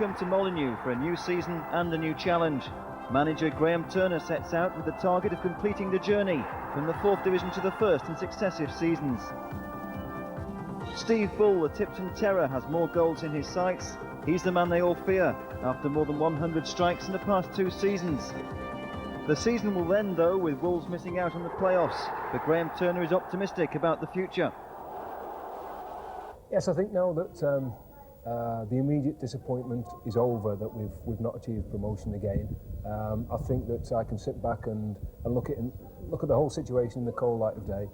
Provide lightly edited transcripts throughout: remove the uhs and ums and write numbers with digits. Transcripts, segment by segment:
Welcome to Molineux for a new season and a new challenge. Manager Graham Turner sets out with the target of completing the journey from the 4th Division to the 1st in successive seasons. Steve Bull, the Tipton Terror, has more goals in his sights. He's the man they all fear after more than 100 strikes in the past 2 seasons. The season will end, though, with Wolves missing out on the playoffs, but Graham Turner is optimistic about the future. Yes, I think now that the immediate disappointment is over, that we've not achieved promotion again. I think that I can sit back and look at the whole situation in the cold light of day,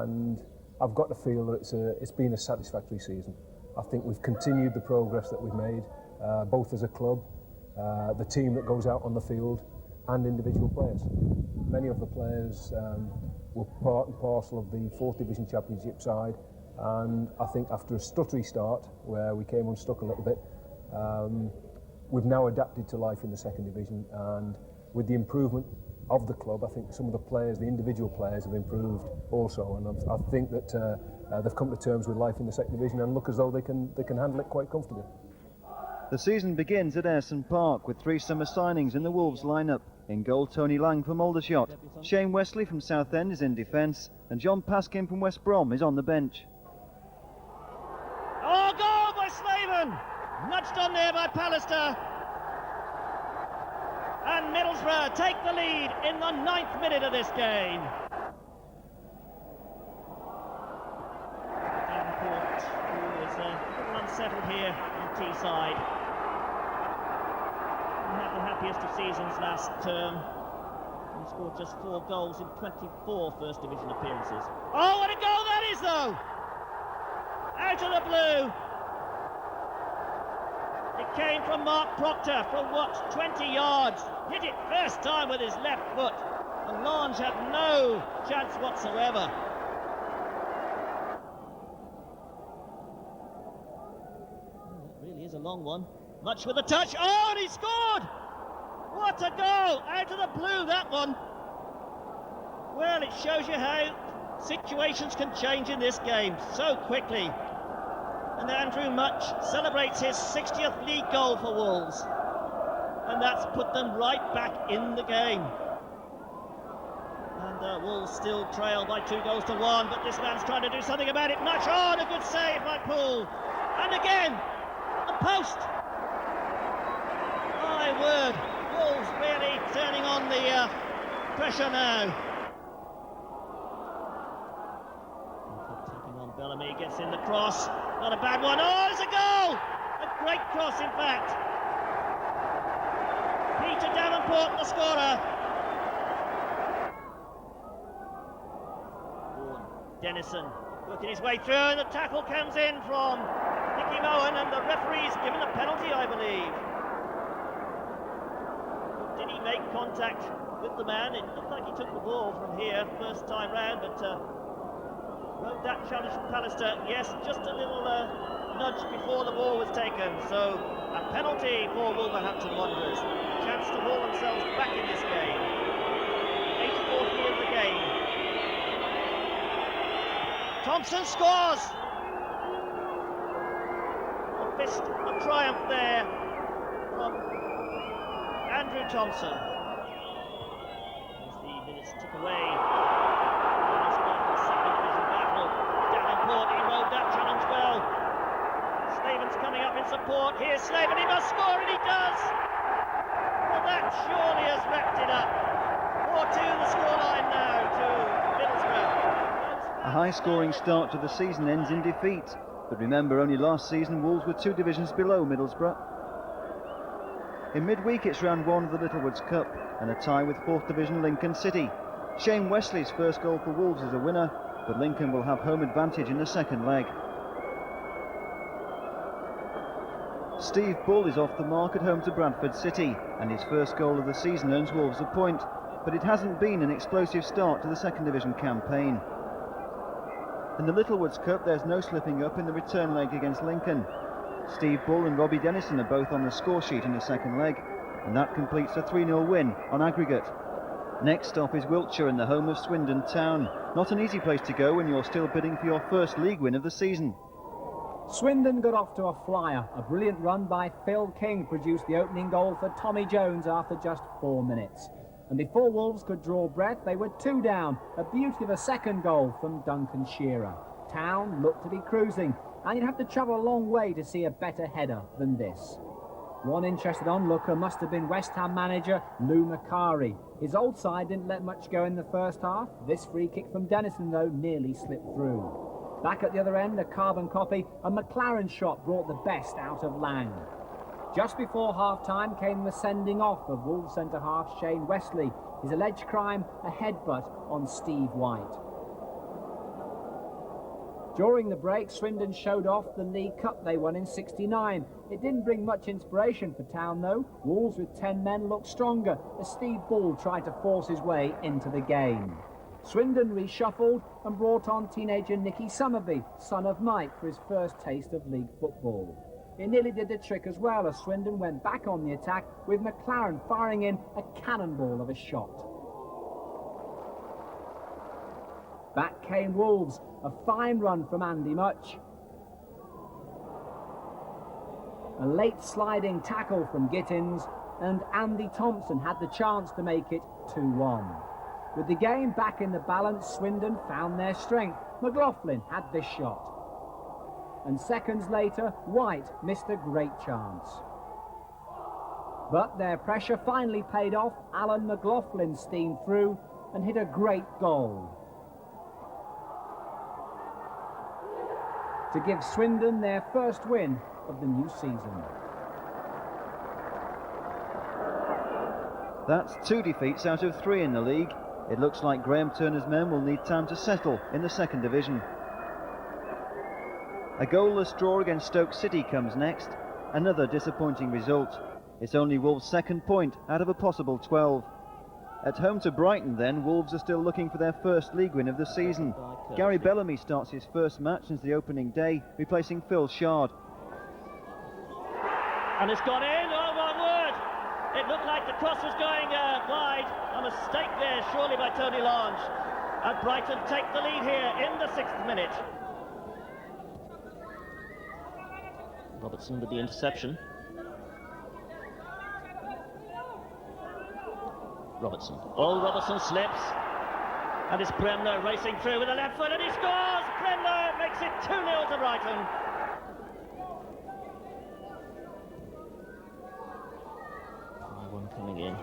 and I've got to feel that it's been a satisfactory season. I think we've continued the progress that we've made, both as a club, the team that goes out on the field, and individual players. Many of the players were part and parcel of the 4th Division Championship side, and I think after a stuttery start where we came unstuck a little bit, we've now adapted to life in the 2nd Division, and with the improvement of the club, I think some of the players, the individual players, have improved also, and I think that they've come to terms with life in the 2nd Division and look as though they can handle it quite comfortably. The season begins at Ayresome Park with 3 summer signings in the Wolves lineup. In goal, Tony Lang from Aldershot, Shane Wesley from Southend is in defence, and John Paskin from West Brom is on the bench. Oh, goal by Slaven! Nudged on there by Pallister. And Middlesbrough take the lead in the 9th minute of this game. Davenport, who is a little unsettled here on Teesside. Had the happiest of seasons last term. He scored just 4 goals in 24 First Division appearances. Oh, what a goal that is, though! Out of the blue. It came from Mark Proctor from what, 20 yards. Hit it first time with his left foot. And Lange had no chance whatsoever. Oh, that really is a long one. Much with a touch. Oh, and he scored! What a goal! Out of the blue, that one. Well, it shows you how situations can change in this game so quickly. And Andrew Much celebrates his 60th league goal for Wolves. And that's put them right back in the game. And Wolves still trail by 2 goals to 1, but this man's trying to do something about it. Much, oh, and a good save by Poole. And again, the post. My word, Wolves really turning on the pressure now. Taking on Bellamy, gets in the cross. Not a bad one. Oh, it's a goal! A great cross, in fact. Peter Davenport, the scorer. Dennison working his way through, and the tackle comes in from Nicky Mohan, and the referee's given a penalty, I believe. Did he make contact with the man? It looked like he took the ball from here first time round, but wrote that challenge from Pallister. Yes, just a little nudge before the ball was taken. So a penalty for Wolverhampton Wanderers. Chance to haul themselves back in this game. 84th minute of the game. Thompson scores! A fist of triumph there from Andrew Thompson. As the minutes tick away, it's not the 2nd Division battle. Davenport, he rode that challenge well. Slaven's coming up in support. Here's Slaven, he must score, and he does! Well, that surely has wrapped it up. 4-2 the scoreline now to Middlesbrough. A high-scoring start to the season ends in defeat. But remember, only last season Wolves were 2 divisions below Middlesbrough. In midweek it's round 1 of the Littlewoods Cup and a tie with 4th Division Lincoln City. Shane Wesley's first goal for Wolves is a winner, but Lincoln will have home advantage in the second leg. Steve Bull is off the mark at home to Bradford City, and his first goal of the season earns Wolves a point, but it hasn't been an explosive start to the 2nd Division campaign. In the Littlewoods Cup there's no slipping up in the return leg against Lincoln. Steve Bull and Robbie Dennison are both on the score sheet in the second leg, and that completes a 3-0 win on aggregate. Next stop is Wiltshire and the home of Swindon Town. Not an easy place to go when you're still bidding for your first league win of the season. Swindon got off to a flyer. A brilliant run by Phil King produced the opening goal for Tommy Jones after just 4 minutes. And before Wolves could draw breath, they were 2 down. A beauty of a second goal from Duncan Shearer. Town looked to be cruising, and you'd have to travel a long way to see a better header than this. One interested onlooker must have been West Ham manager Lou Macari. His old side didn't let much go in the first half. This free kick from Dennison, though, nearly slipped through. Back at the other end, a carbon copy, a McLaren shot brought the best out of Lang. Just before half-time came the sending off of Wolves centre-half Shane Wesley. His alleged crime, a headbutt on Steve White. During the break, Swindon showed off the League Cup they won in '69. It didn't bring much inspiration for Town, though. Wolves with 10 men looked stronger as Steve Bull tried to force his way into the game. Swindon reshuffled and brought on teenager Nicky Summerby, son of Mike, for his first taste of league football. It nearly did the trick as well, as Swindon went back on the attack with McLaren firing in a cannonball of a shot. Back came Wolves, a fine run from Andy Much. A late sliding tackle from Gittins, and Andy Thompson had the chance to make it 2-1. With the game back in the balance, Swindon found their strength. McLaughlin had this shot. And seconds later, White missed a great chance. But their pressure finally paid off. Alan McLaughlin steamed through and hit a great goal to give Swindon their first win of the new season. That's 2 defeats out of 3 in the league. It looks like Graham Turner's men will need time to settle in the second division. A goalless draw against Stoke City comes next, another disappointing result. It's only Wolves' second point out of a possible 12. At home to Brighton then, Wolves are still looking for their first league win of the season. Gary Bellamy starts his first match since the opening day, replacing Phil Shard. And it's gone in, oh my word! It looked like the cross was going wide. A mistake there, surely, by Tony Lange. And Brighton take the lead here in the 6th minute. Robertson with the interception. Robertson. Oh, Robertson slips. And it's Bremner racing through with a left foot, and he scores! Bremner makes it 2-0 to Brighton. One coming in.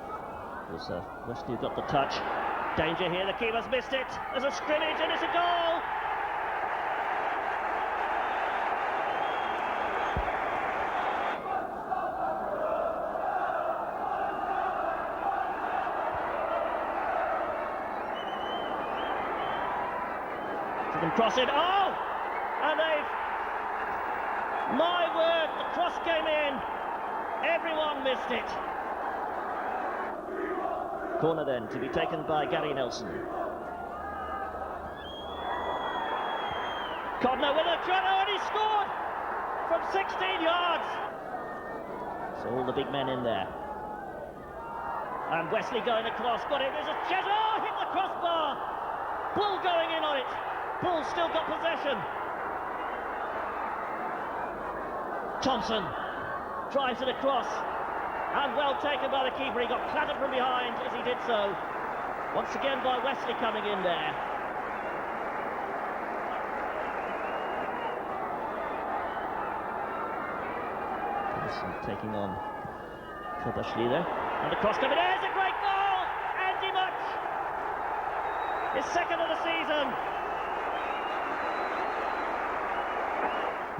There's Wesley got the touch. Danger here, the keeper's missed it. There's a scrimmage and it's a goal! They can cross it. Oh! And they've... My word, the cross came in. Everyone missed it. Corner then to be taken by Gary Nelson. Codner with a try, and he scored from 16 yards. So all the big men in there. And Wesley going across, got it, there's a chance, oh, hit the crossbar. Bull going in on it. Bull still got possession. Thompson drives it across. And well taken by the keeper. He got clattered from behind as he did so. Once again by Wesley coming in there. Taking on Kabashli there. And the cross coming in. There's a great goal! Andy Much! His second of the season.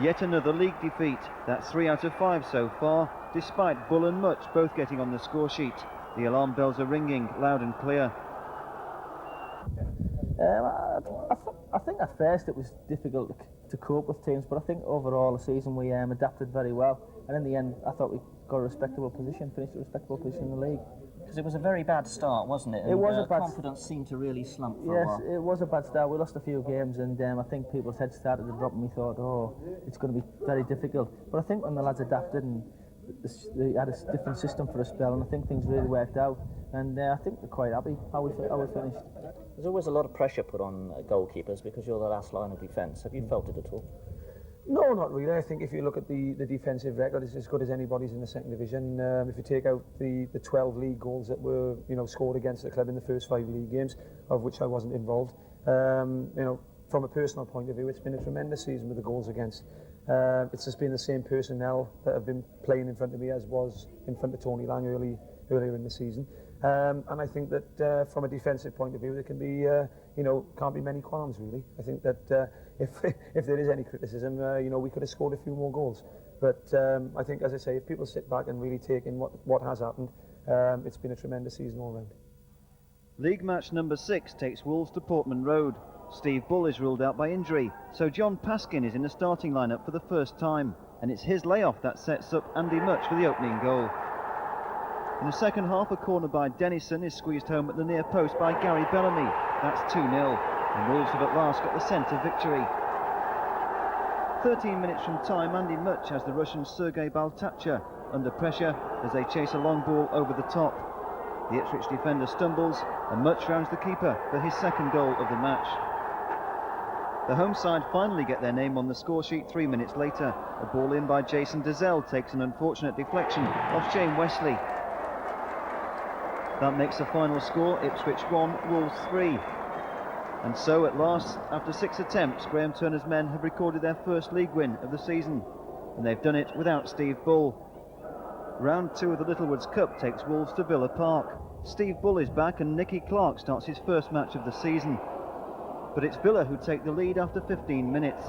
Yet another league defeat. That's 3 out of 5 so far, despite Bull and Much both getting on the score sheet. The alarm bells are ringing loud and clear. I think at first it was difficult to cope with teams, but I think overall the season we adapted very well, and in the end I thought we got a respectable position, finished a respectable position in the league. Because it was a very bad start, wasn't it? And, it was a bad. Confidence seemed to really slump for a yes, while. it was a bad start. We lost a few games, and I think people's heads started to drop, and we thought, oh, it's going to be very difficult. But I think when the lads adapted and they had a different system for a spell, and I think things really worked out. And I think they're quite happy how we finished. There's always a lot of pressure put on goalkeepers because you're the last line of defence. Have you felt it at all? No, not really. I think if you look at the defensive record, it's as good as anybody's in the second division. If you take out the 12 league goals that were scored against the club in the first 5 league games, of which I wasn't involved, from a personal point of view, it's been a tremendous season with the goals against. It's just been the same personnel that have been playing in front of me as was in front of Tony Lang earlier in the season. And I think that from a defensive point of view, there can be, can't be many qualms really. I think that if there is any criticism, we could have scored a few more goals. But I think, as I say, if people sit back and really take in what has happened, it's been a tremendous season all round. League match number 6 takes Wolves to Portman Road. Steve Bull is ruled out by injury, so John Paskin is in the starting lineup for the first time, and it's his layoff that sets up Andy Much for the opening goal. In the second half, a corner by Dennison is squeezed home at the near post by Gary Bellamy. That's 2-0, and Wolves have at last got the centre victory. 13 minutes from time, Andy Much has the Russian Sergei Baltacha under pressure as they chase a long ball over the top. The Ipswich defender stumbles, and Much rounds the keeper for his second goal of the match. The home side finally get their name on the score sheet 3 minutes later. A ball in by Jason Dazelle takes an unfortunate deflection off Shane Wesley. That makes the final score Ipswich 1, Wolves 3. And so at last, after 6 attempts, Graham Turner's men have recorded their first league win of the season, and they've done it without Steve Bull. Round 2 of the Littlewoods Cup takes Wolves to Villa Park. Steve Bull is back and Nicky Clark starts his first match of the season. But it's Villa who take the lead after 15 minutes.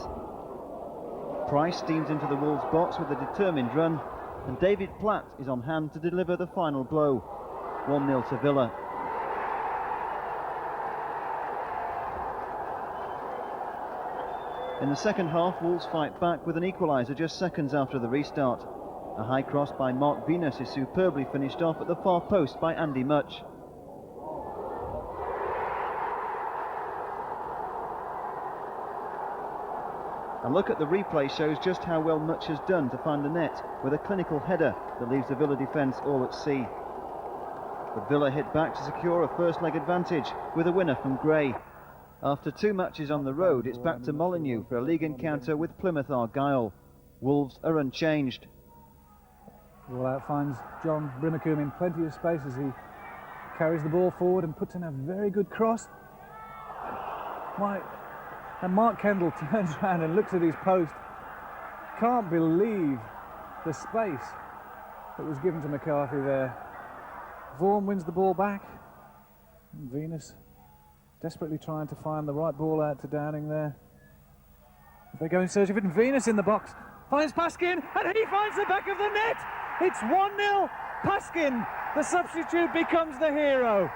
Price steams into the Wolves box with a determined run, and David Platt is on hand to deliver the final blow. 1-0 to Villa. In the second half, Wolves fight back with an equaliser just seconds after the restart. A high cross by Mark Venus is superbly finished off at the far post by Andy Much. A look at the replay shows just how well Much has done to find the net with a clinical header that leaves the Villa defence all at sea. But Villa hit back to secure a first leg advantage with a winner from Gray. After 2 matches on the road, it's back to Molineux for a league encounter with Plymouth Argyle. Wolves are unchanged. Ball out finds John Brimacombe in plenty of space as he carries the ball forward and puts in a very good cross. And Mark Kendall turns around and looks at his post. Can't believe the space that was given to McCarthy there. Vaughan wins the ball back. And Venus desperately trying to find the right ball out to Downing there. They go in search of it, and Venus in the box finds Paskin, and he finds the back of the net. It's 1-0. Paskin, the substitute, becomes the hero.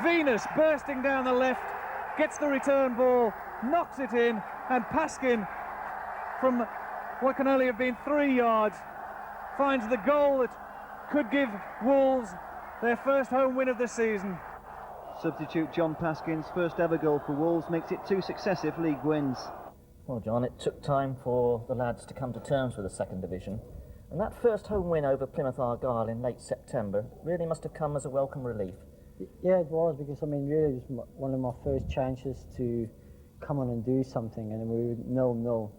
Venus bursting down the left, gets the return ball, knocks it in, and Paskin, from what can only have been 3 yards, finds the goal that could give Wolves their first home win of the season. Substitute John Paskin's first ever goal for Wolves makes it 2 successive league wins. Well, John, it took time for the lads to come to terms with the second division. And that first home win over Plymouth Argyle in late September really must have come as a welcome relief. Yeah, it was, because I mean, really, it was one of my first chances to come on and do something, and we were 0-0.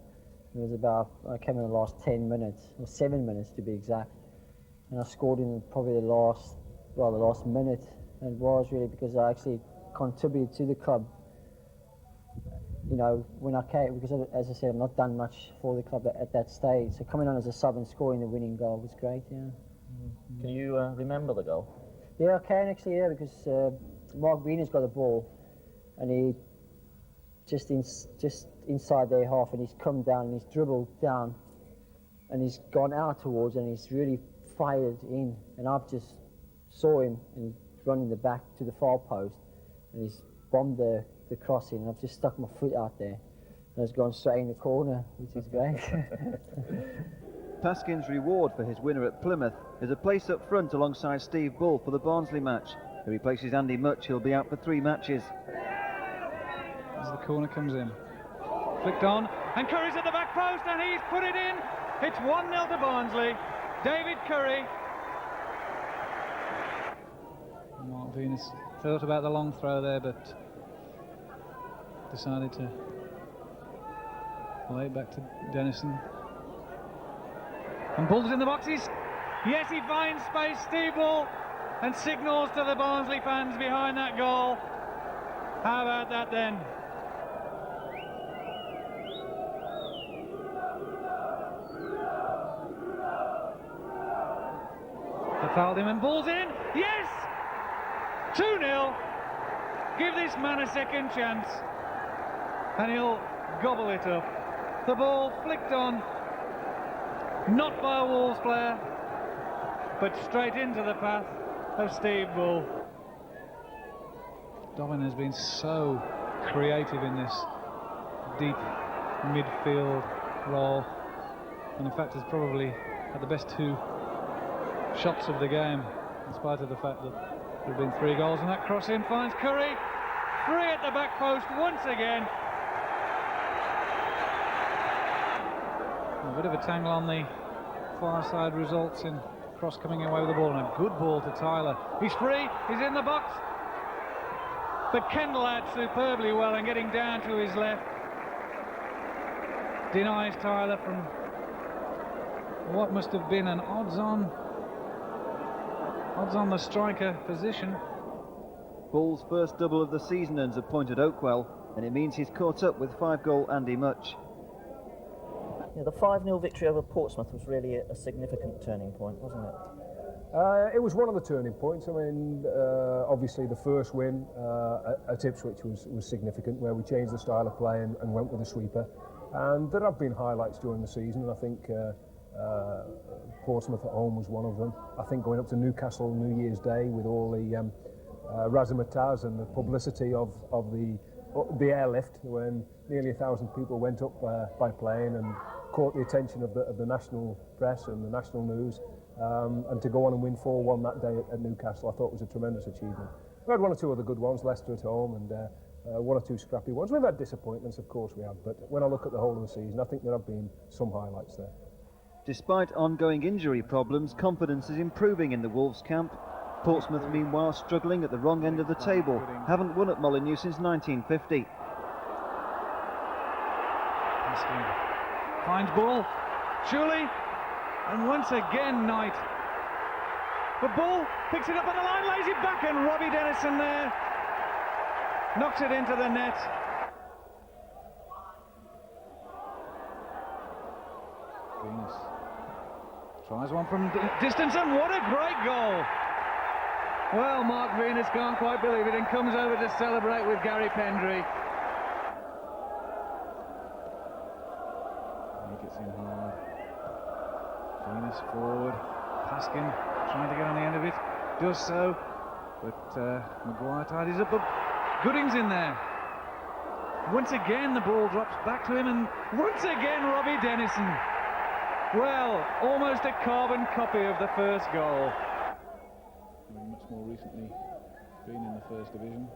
It was I came in the last 10 minutes, or 7 minutes to be exact, and I scored in probably the last minute. And it was really because I actually contributed to the club. You know, when I came, because as I said, I've not done much for the club at that stage. So coming on as a sub and scoring the winning goal was great. Yeah. Can you remember the goal? Yeah, I can actually. Yeah, because Mark Venus got the ball, and he just inside their half, and he's come down and he's dribbled down, and he's gone out towards, and he's really fired in, and I've just saw him and running the back to the far post, and he's bombed the crossing, and I've just stuck my foot out there and it's gone straight in the corner, which is great. Paskin's reward for his winner at Plymouth is a place up front alongside Steve Bull for the Barnsley match. If he replaces Andy Much, he'll be out for 3 matches. As the corner comes in, flicked on, and Curry's at the back post, and he's put it in. It's 1-0 to Barnsley. David Curry. Mark Venus thought about the long throw there, but decided to Play back to Dennison. And Bull's in the boxes. Yes, he finds space, Steve Bull, and signals to the Barnsley fans behind that goal. How about that then? They fouled him and Bull's in. Yes! 2-0. Give this man a second chance and he'll gobble it up. The ball flicked on, not by a Wolves player, but straight into the path of Steve Bull. Dobbin has been so creative in this deep midfield role, and in fact has probably had the best 2 shots of the game, in spite of the fact that there have been 3 goals. And that cross in finds Curry, free at the back post once again. A bit of a tangle on the far side results in Cross coming away with the ball, and a good ball to Tyler. He's free, he's in the box, but Kendall had superbly well, and getting down to his left denies Tyler from what must have been an odds on the striker position. Bull's first double of the season earns a point at Oakwell, and it means he's caught up with 5-goal Andy Much. Yeah, the 5-0 victory over Portsmouth was really a significant turning point, wasn't it? It was one of the turning points. I mean, obviously the first win at Ipswich was significant, where we changed the style of play and went with a sweeper. And there have been highlights during the season, and I think Portsmouth at home was one of them. I think going up to Newcastle New Year's Day with all the razzmatazz and the publicity of the airlift, when nearly 1,000 people went up by plane and caught the attention of the national press and the national news, and to go on and win 4-1 that day at Newcastle, I thought was a tremendous achievement. We had 1 or 2 other good ones, Leicester at home, and 1 or 2 scrappy ones. We've had disappointments, of course we have, but when I look at the whole of the season, I think there have been some highlights there. Despite ongoing injury problems, confidence is improving in the Wolves camp. Portsmouth, meanwhile, struggling at the wrong end of the table, haven't won at Molineux since 1950. Finds Bull, surely, and once again Knight. But Bull picks it up on the line, lays it back, and Robbie Dennison there knocks it into the net. Venus tries one from distance, and what a great goal! Well, Mark Venus can't quite believe it and comes over to celebrate with Gary Pendry. He gets in hard. Venus forward. Paskin trying to get on the end of it. Does so. But Maguire tidies up. But Gooding's in there. Once again the ball drops back to him, and once again Robbie Dennison. Well, almost a carbon copy of the first goal. Much more recently been in the First Division,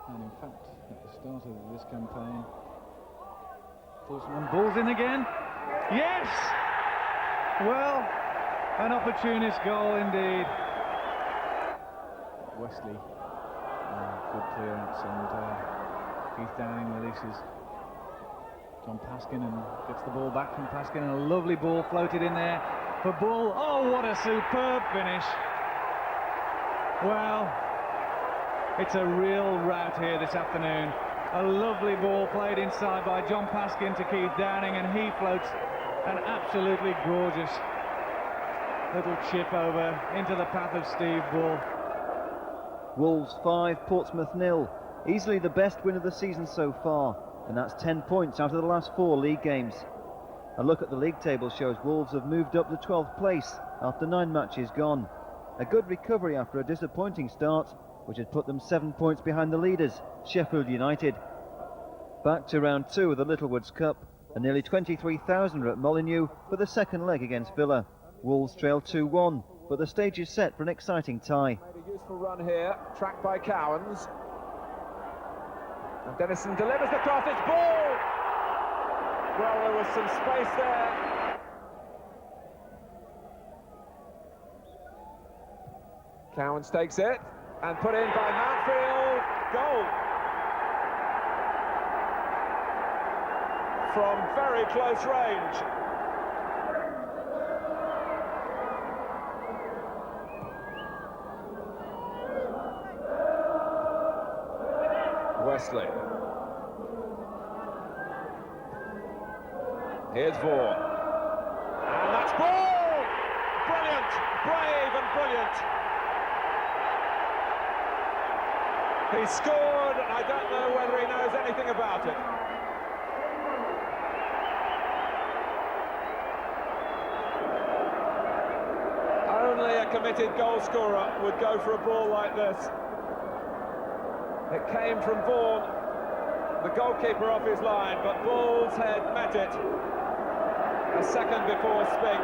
and in fact at the start of this campaign, Bull's in again. Yes! Well, an opportunist goal indeed. Wesley, good clearance, and Keith Downing releases John Paskin and gets the ball back from Paskin, and a lovely ball floated in there for Bull. Oh, what a superb finish. Well, it's a real rout here this afternoon. A lovely ball played inside by John Paskin to Keith Downing, and he floats an absolutely gorgeous little chip over into the path of Steve Bull. Wolves 5, Portsmouth 0. Easily the best win of the season so far, and that's 10 points out of the last 4 league games. A look at the league table shows Wolves have moved up to 12th place after 9 matches gone. A good recovery after a disappointing start, which had put them 7 points behind the leaders, Sheffield United. Back to round 2 of the Littlewoods Cup, and nearly 23,000 are at Molineux for the second leg against Villa. Wolves trail 2-1, but the stage is set for an exciting tie. Made a useful run here, tracked by Cowans. And Dennison delivers the cross, it's Ball! Well, there was some space there. Cowans takes it, and put in by Mountfield. Goal! from very close range. Wesley. Here's Vaughan. And that's ball! Brilliant! Brave and brilliant. He scored. I don't know whether he knows anything about it. Only a committed goal scorer would go for a ball like this. It came from Vaughan, the goalkeeper off his line, but Bull's head met it a second before Spink.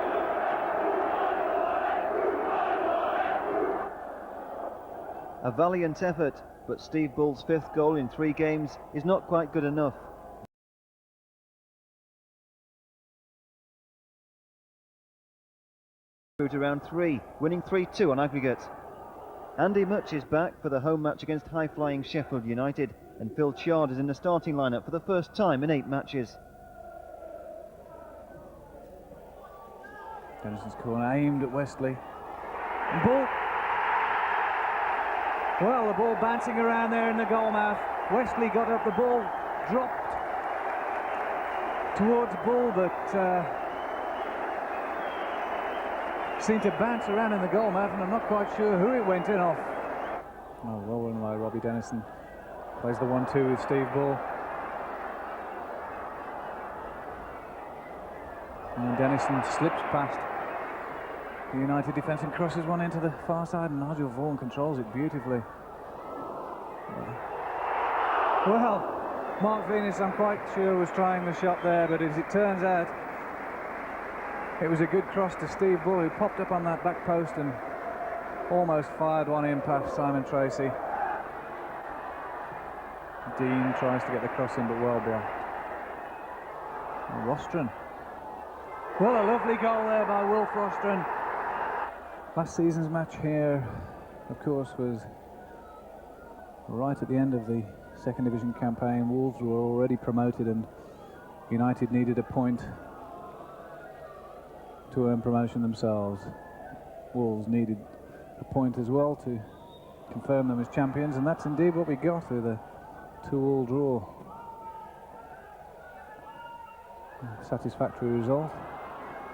A valiant effort, but Steve Bull's 5th goal in 3 games is not quite good enough. Through to round 3, winning 3-2 on aggregate. Andy Much is back for the home match against high-flying Sheffield United, and Phil Chard is in the starting lineup for the first time in 8 matches. Dennison's corner aimed at Wesley. And ball. Well, the ball bouncing around there in the goal mouth. Wesley got up, the ball dropped towards Bull, but seemed to bounce around in the goal mouth, and I'm not quite sure who it went in off. Oh, well run by Robbie Dennison. Plays the 1-2 with Steve Bull. And Dennison slips past the United defence and crosses one into the far side, and Nigel Vaughan controls it beautifully. Well, Mark Venus, I'm quite sure, was trying the shot there, but as it turns out, it was a good cross to Steve Bull, who popped up on that back post and almost fired one in past Simon Tracy. Dean tries to get the cross in, but well blocked. Rostron. Well, a lovely goal there by Wilf Rostron. Last season's match here, of course, was right at the end of the second division campaign. Wolves were already promoted and United needed a point to earn promotion themselves. Wolves needed a point as well to confirm them as champions, and that's indeed what we got with a 2-2 draw. Satisfactory result.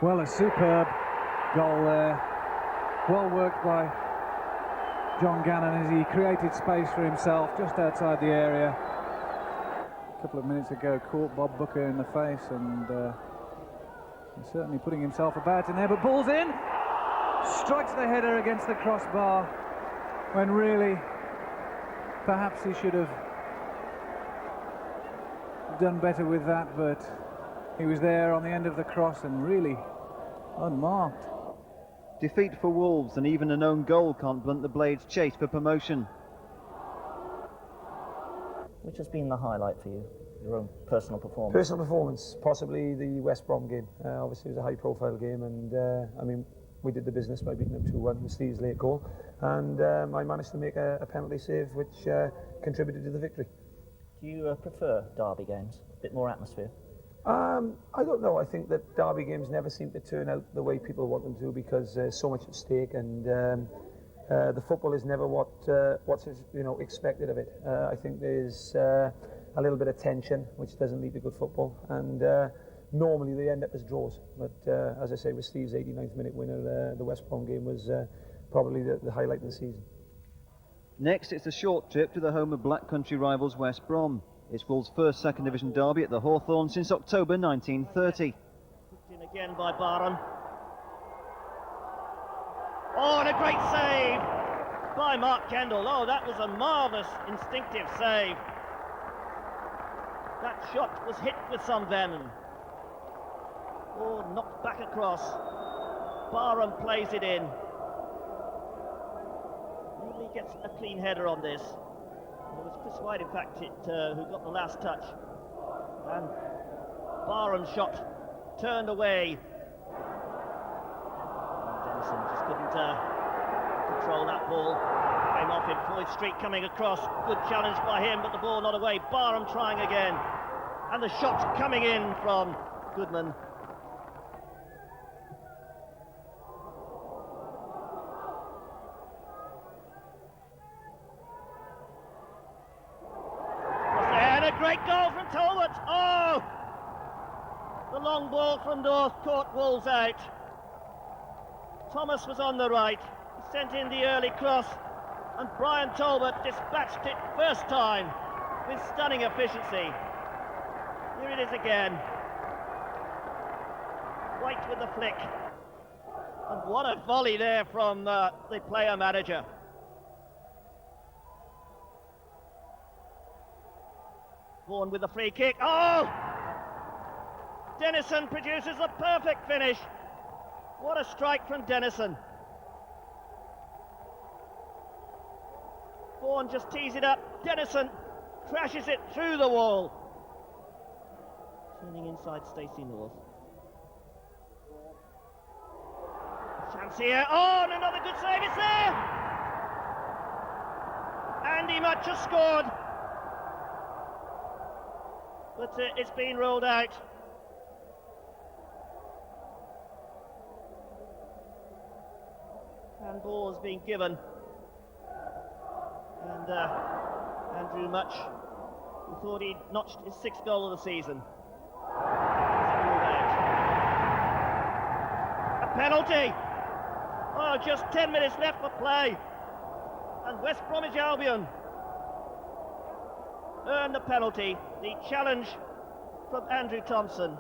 Well, a superb goal there. Well worked by John Gannon as he created space for himself just outside the area. A couple of minutes ago caught Bob Booker in the face, and he's certainly putting himself about in there, but ball's in! Strikes the header against the crossbar, when really perhaps he should have done better with that, but he was there on the end of the cross and really unmarked. Defeat for Wolves, and even an own goal can't blunt the Blades' chase for promotion. Which has been the highlight for you, your own personal performance? Personal performance, possibly the West Brom game. Obviously it was a high-profile game, and I mean, we did the business by beating them 2-1 with Steve's late goal, and I managed to make a penalty save which contributed to the victory. Do you prefer derby games? A bit more atmosphere? I don't know. I think that derby games never seem to turn out the way people want them to, because there's so much at stake, and the football is never what's expected of it. I think there's a little bit of tension, which doesn't lead to good football, and normally they end up as draws. But as I say, with Steve's 89th minute winner, the West Brom game was probably the highlight of the season. Next, it's a short trip to the home of Black Country rivals West Brom. It's Wolves' first second division derby at the Hawthorn since October 1930. Put in again by Barham. Oh, and a great save by Mark Kendall. Oh, that was a marvellous instinctive save. That shot was hit with some venom. Oh, knocked back across. Barham plays it in. Maybe he gets a clean header on this. It was Chris White, in fact, who got the last touch. And Barham's shot turned away. Dennison just couldn't control that ball. Came off him. Floyd Street coming across. Good challenge by him, but the ball not away. Barham trying again. And the shot's coming in from Goodman. And a great goal from Talbot. Oh! The long ball from North caught Wolves out. Thomas was on the right. He sent in the early cross, and Brian Talbot dispatched it first time with stunning efficiency. Here it is again. White with the flick. And what a volley there from the player manager. Vaughan with the free kick. Oh! Dennison produces a perfect finish. What a strike from Dennison. Vaughan just tees it up. Dennison crashes it through the wall. Turning inside Stacey North. Chance here. Oh, and another good save. It's there! Andy Much has scored. But it's been rolled out. Handball has been given. And Andrew Much, who thought he'd notched his 6th goal of the season. A penalty! Oh, just 10 minutes left for play. And West Bromwich Albion earned the penalty. The challenge from Andrew Thompson.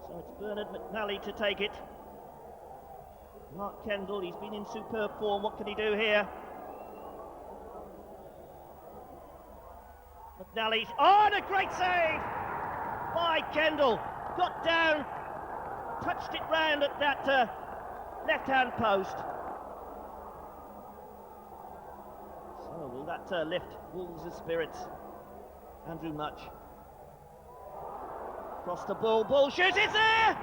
So it's Bernard McNally to take it. Mark Kendall, he's been in superb form. What can he do here? McNally, oh, and a great save by Kendall. Got down, touched it round at that left-hand post. So will that lift Wolves' spirits? Andrew Much. Across the ball shoots, it's there!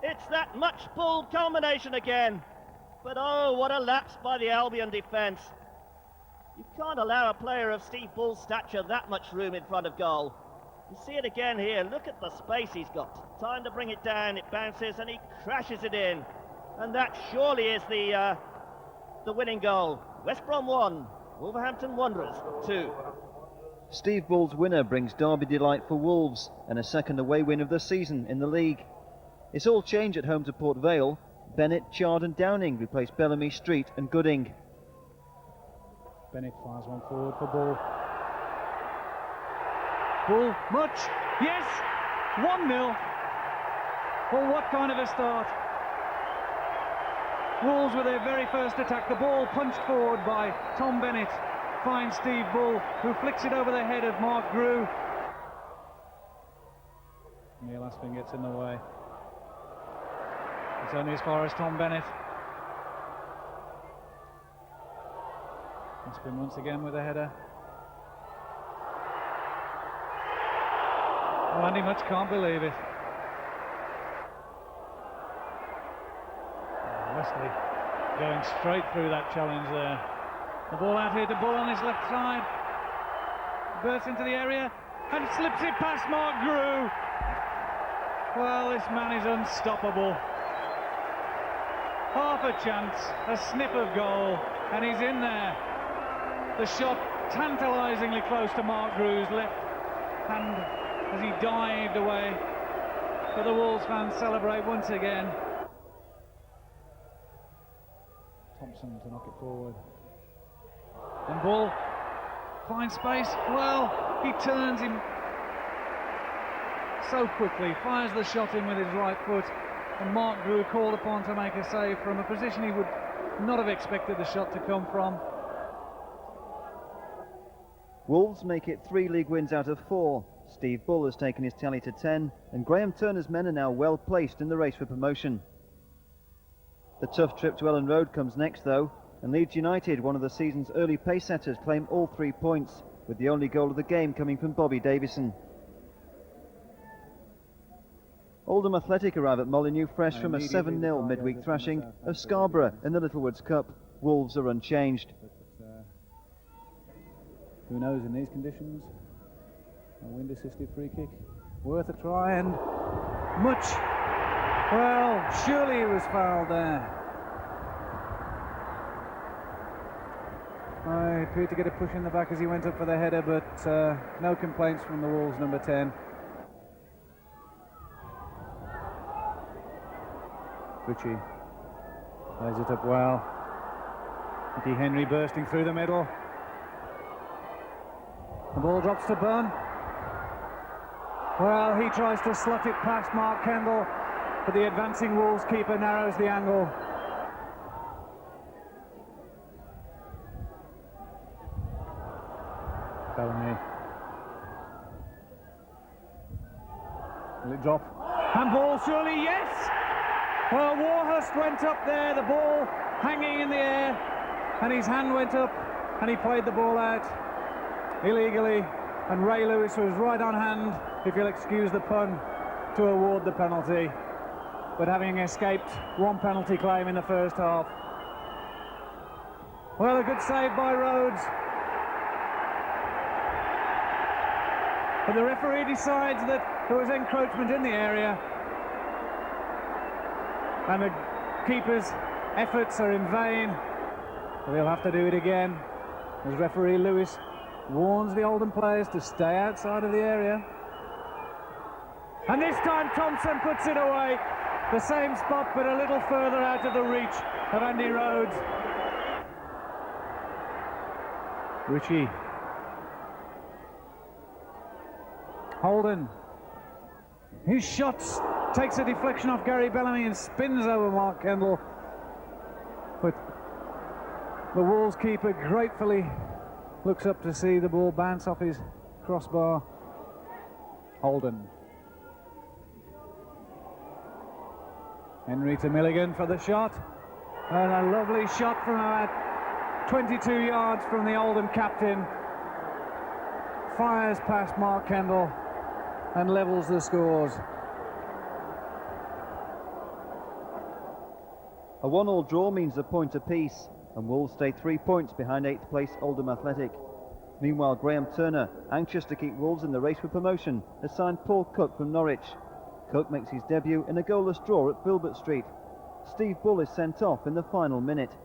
It's that Much-Bull combination again. But oh, what a lapse by the Albion defence. You can't allow a player of Steve Bull's stature that much room in front of goal. You see it again here. Look at the space he's got. Time to bring it down. It bounces and he crashes it in. And that surely is the winning goal. West Brom 1, Wolverhampton Wanderers 2. Steve Bull's winner brings derby delight for Wolves and a second away win of the season in the league. It's all change at home to Port Vale. Bennett, Chard and Downing replace Bellamy, Street and Gooding. Bennett fires one forward for Bull. Bull, Much, yes, 1-0. Well, what kind of a start. Wolves with their very first attack. The ball punched forward by Tom Bennett finds Steve Bull, who flicks it over the head of Mark Grew. Neil Aspin gets in the way. It's only as far as Tom Bennett. Aspin once again with a header. Well, Andy Much can't believe it. Wesley going straight through that challenge there. The ball out here to Bull on his left side. Bursts into the area and slips it past Mark Grew. Well, this man is unstoppable. Half a chance, a sniff of goal, and he's in there. The shot tantalisingly close to Mark Grew's left hand as he dived away. But the Wolves fans celebrate once again. Thompson to knock it forward. And Bull finds space. Well, he turns him so quickly, fires the shot in with his right foot, and Mark Grew called upon to make a save from a position he would not have expected the shot to come from. Wolves make it 3 league wins out of 4. Steve Bull has taken his tally to 10, and Graham Turner's men are now well placed in the race for promotion. The tough trip to Elland Road comes next though, and Leeds United, one of the season's early pace setters, claim all 3 points, with the only goal of the game coming from Bobby Davison. Oldham Athletic arrive at Molineux fresh from a 7-0 midweek thrashing of Scarborough in the Littlewoods Cup. Wolves are unchanged. Who knows in these conditions? A wind-assisted free kick. Worth a try and much. Well, surely he was fouled there. I appeared to get a push in the back as he went up for the header, but no complaints from the Wolves number 10. Ritchie lays it up well. Mickey Henry bursting through the middle. The ball drops to Bunn. Well, he tries to slot it past Mark Kendall, but the advancing Wolves keeper narrows the angle. Bellamy. Will it drop? Handball, surely, yes! Well, Warhurst went up there, the ball hanging in the air, and his hand went up, and he played the ball out illegally, and Ray Lewis was right on hand, if you'll excuse the pun, to award the penalty, but having escaped one penalty claim in the first half. Well, a good save by Rhodes. But the referee decides that there was encroachment in the area, and the keeper's efforts are in vain. So he'll have to do it again, as referee Lewis warns the Oldham players to stay outside of the area. And this time Thompson puts it away. The same spot, but a little further out of the reach of Andy Rhodes. Ritchie. Holden. His shots takes a deflection off Gary Bellamy and spins over Mark Kendall. But the Wolves keeper gratefully looks up to see the ball bounce off his crossbar. Holden. Henry to Milligan for the shot. And a lovely shot from about 22 yards from the Oldham captain. Fires past Mark Kendall and levels the scores. A 1-1 draw means a point apiece, and Wolves stay 3 points behind 8th place Oldham Athletic. Meanwhile, Graham Turner, anxious to keep Wolves in the race for promotion, has signed Paul Cook from Norwich. Cook makes his debut in a goalless draw at Filbert Street. Steve Bull is sent off in the final minute.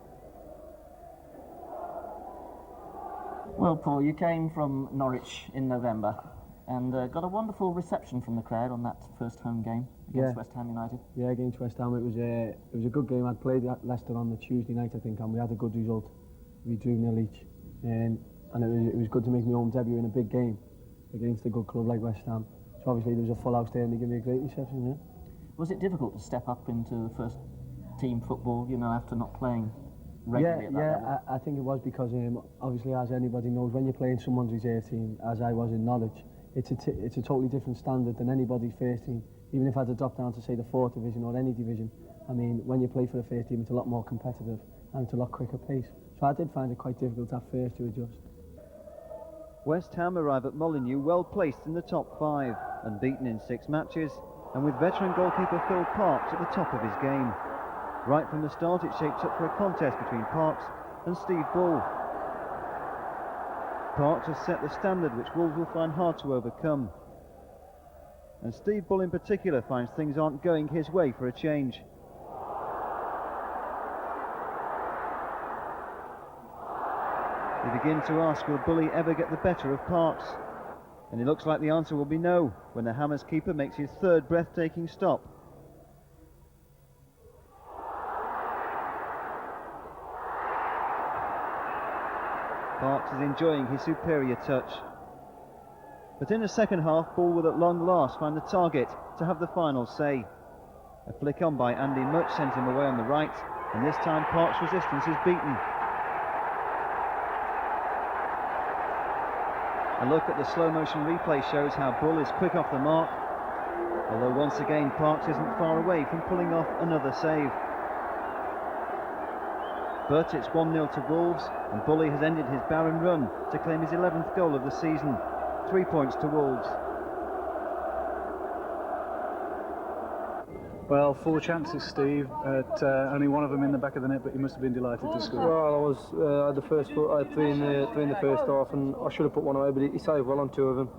Well, Paul, you came from Norwich in November and got a wonderful reception from the crowd on that first home game against West Ham United. Yeah, against West Ham, it was a good game. I'd played at Leicester on the Tuesday night, I think, and we had a good result. We drew 0 each, and it was good to make my own debut in a big game against a good club like West Ham. So obviously there was a full house there, and they gave me a great reception. Yeah. Was it difficult to step up into first team football? You know, after not playing regularly at that level? I think it was because obviously, as anybody knows, when you're playing someone's reserve team, as I was in Norwich, it's a totally different standard than anybody's first team. Even if I had to drop down to say the 4th division or any division, I mean, when you play for the first team, it's a lot more competitive and it's a lot quicker pace. So I did find it quite difficult at first to adjust. West Ham arrive at Molineux well placed in the top 5, unbeaten in 6 matches, and with veteran goalkeeper Phil Parkes at the top of his game. Right from the start, it shapes up for a contest between Parkes and Steve Bull. Parkes has set the standard which Wolves will find hard to overcome. And Steve Bull in particular finds things aren't going his way for a change. We begin to ask, will Bully ever get the better of Parkes? And it looks like the answer will be no, when the Hammers keeper makes his 3rd breathtaking stop. Parkes is enjoying his superior touch. But in the second half, Bull will at long last find the target to have the final say. A flick on by Andy Much sends him away on the right, and this time Parkes' resistance is beaten. A look at the slow-motion replay shows how Bull is quick off the mark, although once again Parkes isn't far away from pulling off another save. But it's 1-0 to Wolves, and Bully has ended his barren run to claim his 11th goal of the season. 3 points to Wolves. Well, 4 chances, Steve, at only one of them in the back of the net, but you must have been delighted to score. Well, I had the first foot, I had three in the first half, and I should have put one away, but he saved well on 2 of them.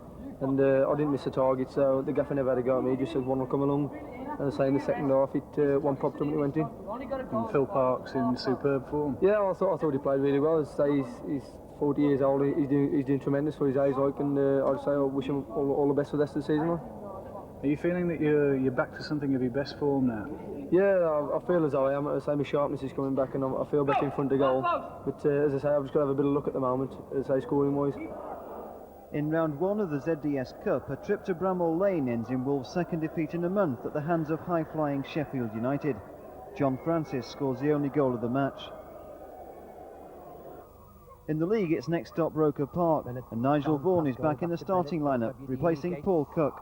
And I didn't miss a target, so the gaffer never had a go at me. He just said one will come along. And I say in the second half, one popped up and it went in. And Phil Parkes in superb form. Yeah, I thought he played really well. As I say, he's 40 years old. He's doing tremendous for his age, like, and I'd say I wish him all the best for the rest of the season. Like. Are you feeling that you're back to something of your best form now? Yeah, I feel as though I am. As I say, my sharpness is coming back, and I feel better in front of goal. But as I say, I've just got to have a bit of luck at the moment, as I say, scoring-wise. In round 1 of the ZDS Cup, a trip to Bramall Lane ends in Wolves' second defeat in a month at the hands of high-flying Sheffield United. John Francis scores the only goal of the match. In the league, it's next stop Roker Park, and Nigel Vaughan is back in the starting lineup, replacing Paul Cook.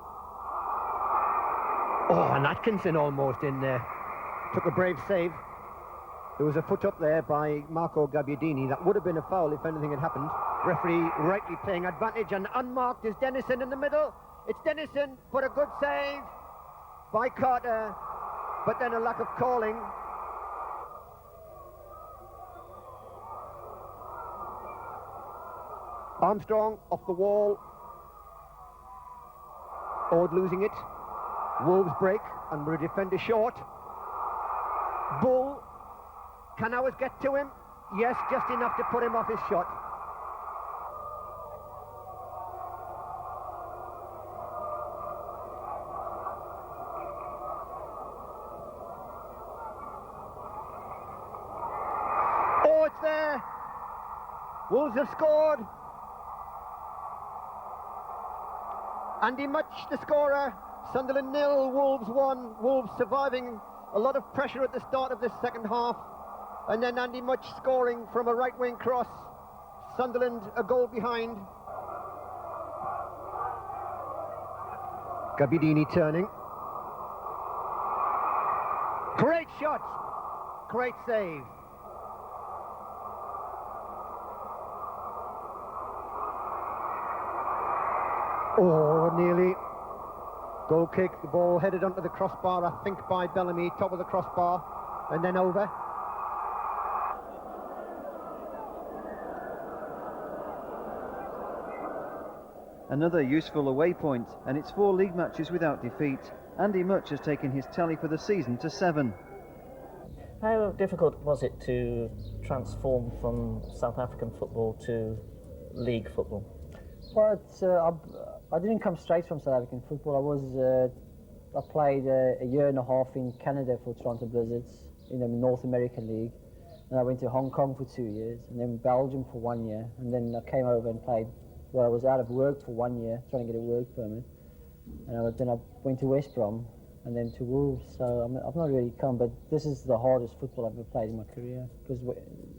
Oh, and Atkinson almost in there. Took a brave save. There was a foot up there by Marco Gabbiadini. That would have been a foul if anything had happened. Referee rightly playing advantage, and unmarked is Dennison in the middle. It's Dennison for a good save by Carter, but then a lack of calling. Armstrong off the wall. Ord losing it. Wolves break, and we're a defender short. Bull, can ours get to him? Yes, just enough to put him off his shot. Oh, it's there. Wolves have scored. Andy Much, the scorer. Sunderland 0, Wolves 1. Wolves surviving a lot of pressure at the start of this second half. And then Andy Much scoring from a right-wing cross. Sunderland a goal behind. Gabbiadini turning. Great shot. Great save. Oh, nearly. Goal kick, the ball headed onto the crossbar, I think by Bellamy, top of the crossbar, and then over. Another useful away point, and it's 4 league matches without defeat. Andy Much has taken his tally for the season to 7. How difficult was it to transform from South African football to league football? Well, I didn't come straight from South African football. I played a year and a half in Canada for Toronto Blizzards in the North American League, and I went to Hong Kong for 2 years, and then Belgium for 1 year, and then I came over and played. Well, I was out of work for 1 year, trying to get a work permit, and then I went to West Brom, and then to Wolves. So I've not really come, but this is the hardest football I've ever played in my career, because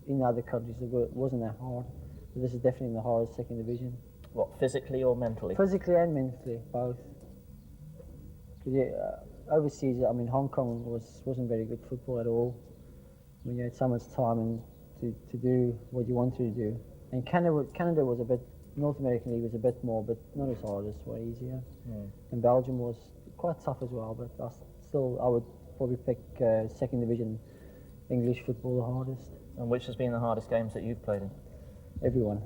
in other countries it wasn't that hard. But this is definitely the hardest second division. What, physically or mentally? Physically and mentally, both. Overseas, I mean, Hong Kong wasn't very good football at all. I mean, you had so much time to do what you wanted to do. And Canada was a bit, North American League was a bit more, but not as hard, it's way easier. And Belgium was quite tough as well, but I would probably pick second division English football the hardest. And which has been the hardest games that you've played in? Everyone.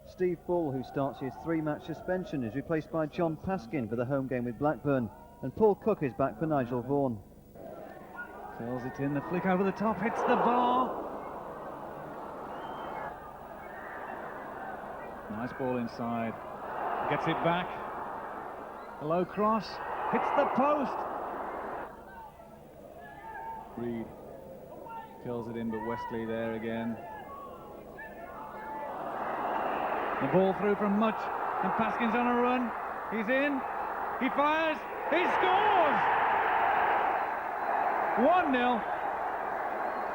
Steve Bull, who starts his 3-match suspension, is replaced by John Paskin for the home game with Blackburn, and Paul Cook is back for Nigel Vaughan. Fills it in, the flick over the top, hits the bar. Nice ball inside, gets it back. A low cross, hits the post. Reed kills it in, but Westley there again. The ball through from Much, and Paskin's on a run. He's in, he fires, he scores! 1-0.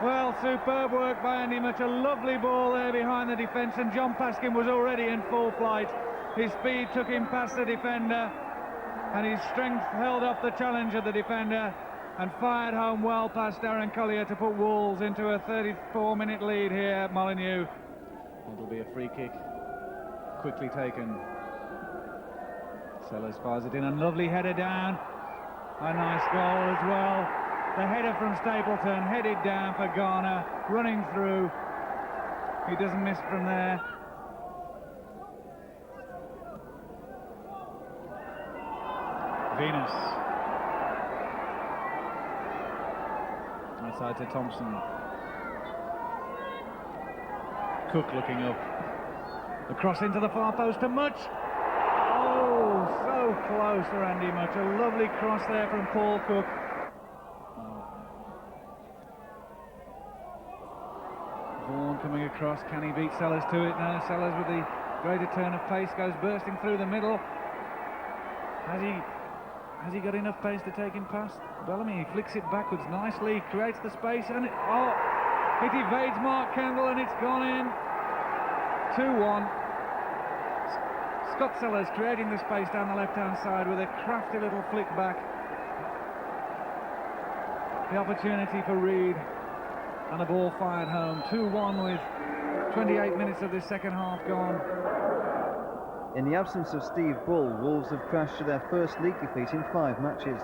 Well, superb work by Andy Much. A lovely ball there behind the defence, and John Paskin was already in full flight. His speed took him past the defender, and his strength held off the challenge of the defender, and fired home well past Darren Collier to put Wolves into a 34-minute lead here at Molineux. It'll be a free kick. Quickly taken. Sellers fires it in, a lovely header down. A nice goal as well. The header from Stapleton, headed down for Garner, running through. He doesn't miss from there. Venus. Outside to Thompson. Cook looking up. The cross into the far post to Much. Oh, so close for Andy Much. A lovely cross there from Paul Cook. Vaughan coming across. Can he beat Sellers to it? No, Sellers with the greater turn of pace goes bursting through the middle. Has he got enough pace to take him past Bellamy? He flicks it backwards nicely, creates the space, and it evades Mark Kendall, and it's gone in. 2-1. Scott Sellers creating the space down the left-hand side with a crafty little flick back. The opportunity for Reed, and the ball fired home. 2-1 with 28 minutes of this second half gone. In the absence of Steve Bull, Wolves have crashed to their first league defeat in 5 matches,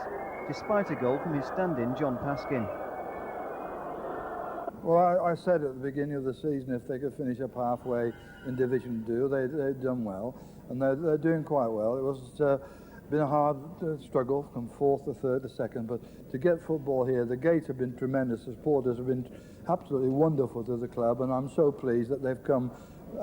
despite a goal from his stand-in John Paskin. Well, I said at the beginning of the season if they could finish up halfway in Division 2, they've done well, and they're doing quite well. It was been a hard struggle from 4th to 3rd to 2nd, but to get football here, the gates have been tremendous. The supporters have been absolutely wonderful to the club, and I'm so pleased that they've come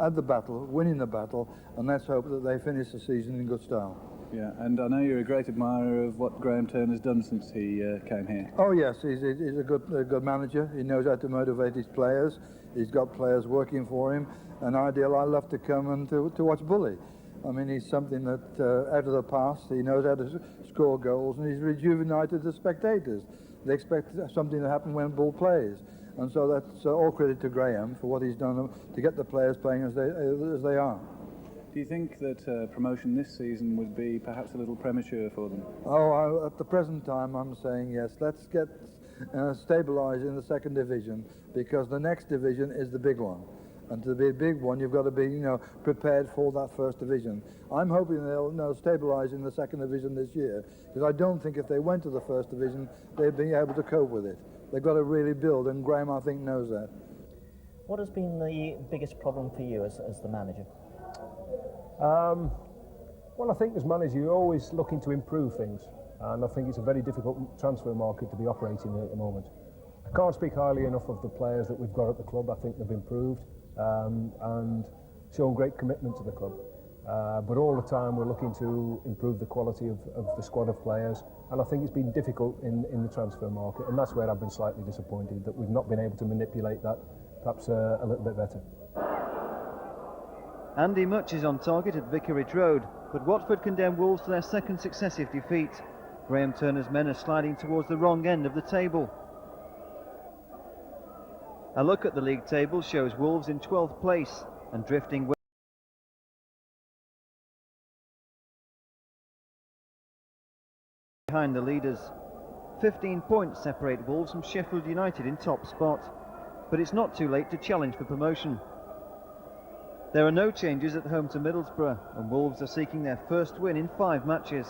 at the battle, winning the battle, and let's hope that they finish the season in good style. Yeah, and I know you're a great admirer of what Graham Turner's done since he came here. Oh yes, he's a good manager. He knows how to motivate his players. He's got players working for him. An ideal I love to come and to watch Bully. I mean, he's something that out of the past. He knows how to score goals, and he's rejuvenated the spectators. They expect something to happen when Bull plays, and so that's all credit to Graham for what he's done to get the players playing as they are. Do you think that promotion this season would be perhaps a little premature for them? Oh, at the present time, I'm saying yes. Let's get stabilised in the 2nd division, because the next division is the big one. And to be a big one, you've got to be, prepared for that 1st division. I'm hoping they'll stabilise in the 2nd division this year, because I don't think if they went to the 1st division, they'd be able to cope with it. They've got to really build, and Graham, I think, knows that. What has been the biggest problem for you as the manager? Well, I think as manager you're always looking to improve things, and I think it's a very difficult transfer market to be operating in at the moment. I can't speak highly enough of the players that we've got at the club. I think they've improved and shown great commitment to the club. But all the time we're looking to improve the quality of the squad of players, and I think it's been difficult in the transfer market, and that's where I've been slightly disappointed that we've not been able to manipulate that perhaps a little bit better. Andy Much is on target at Vicarage Road, but Watford condemn Wolves to their 2nd successive defeat. Graham Turner's men are sliding towards the wrong end of the table. A look at the league table shows Wolves in 12th place and drifting behind the leaders. 15 points separate Wolves from Sheffield United in top spot, but it's not too late to challenge for promotion. There are no changes at home to Middlesbrough, and Wolves are seeking their first win in 5 matches.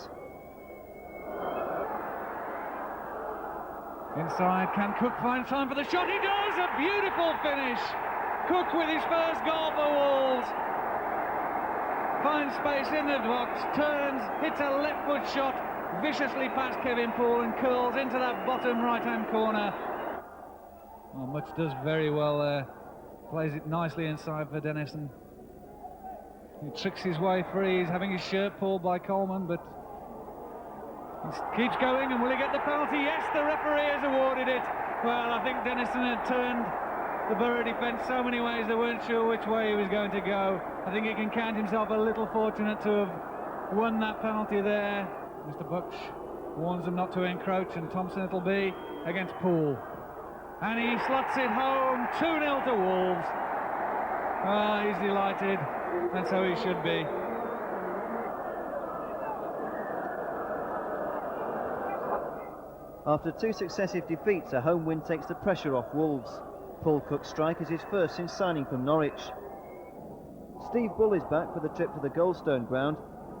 Inside, can Cook find time for the shot? He does! A beautiful finish! Cook with his first goal for Wolves. Finds space in the box, turns, hits a left foot shot, viciously past Kevin Poole and curls into that bottom right-hand corner. Well, Much does very well there. Plays it nicely inside for Dennison. He tricks his way free. He's having his shirt pulled by Coleman, but he keeps going, and will he get the penalty? Yes, the referee has awarded it. Well, I think Dennison had turned the Borough defence so many ways they weren't sure which way he was going to go. I think he can count himself a little fortunate to have won that penalty there. Mr. Buck warns them not to encroach, and Thompson it'll be against Poole. And he slots it home, 2-0 to Wolves. Ah, he's delighted, and so he should be. After 2 successive defeats, a home win takes the pressure off Wolves. Paul Cook's strike is his first since signing from Norwich. Steve Bull is back for the trip to the Goldstone ground.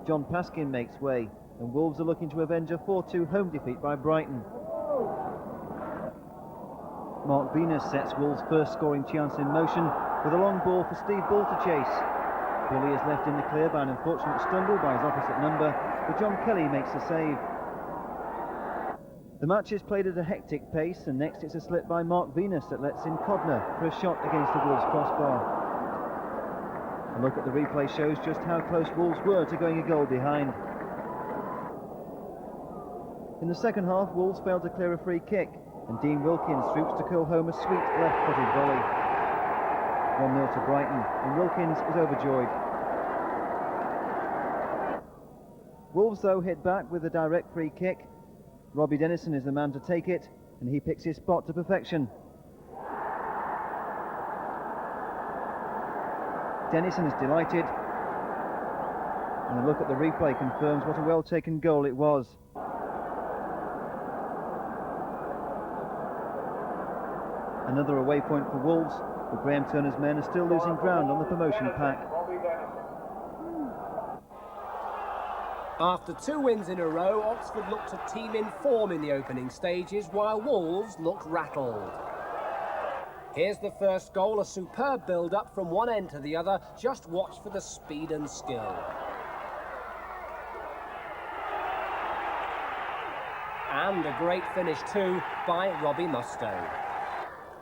John Paskin makes way, and Wolves are looking to avenge a 4-2 home defeat by Brighton. Mark Venus sets Wolves' first scoring chance in motion with a long ball for Steve Bull to chase. Bully is left in the clear by an unfortunate stumble by his opposite number, but John Kelly makes the save. The match is played at a hectic pace, and next it's a slip by Mark Venus that lets in Codner for a shot against the Wolves crossbar. A look at the replay shows just how close Wolves were to going a goal behind. In the second half, Wolves failed to clear a free kick, and Dean Wilkins swoops to curl home a sweet left-footed volley. 1-0 to Brighton, and Wilkins is overjoyed. Wolves, though, hit back with a direct free kick. Robbie Dennison is the man to take it, and he picks his spot to perfection. Dennison is delighted, and a look at the replay confirms what a well-taken goal it was. Another away point for Wolves, but Graham Turner's men are still losing ground on the promotion pack. After 2 wins in a row, Oxford looked a team in form in the opening stages, while Wolves looked rattled. Here's the first goal, a superb build-up from one end to the other. Just watch for the speed and skill. And a great finish too by Robbie Mustoe.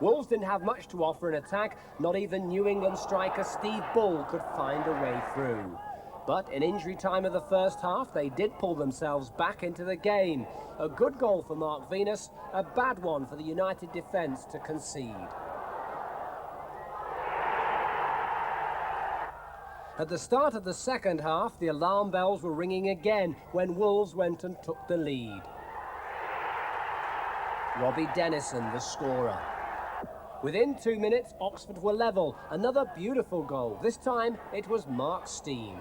Wolves didn't have much to offer in attack. Not even New England striker Steve Bull could find a way through. But in injury time of the first half, they did pull themselves back into the game. A good goal for Mark Venus, a bad one for the United defence to concede. At the start of the second half, the alarm bells were ringing again when Wolves went and took the lead. Robbie Dennison, the scorer. Within 2 minutes, Oxford were level. Another beautiful goal. This time, it was Mark Steen.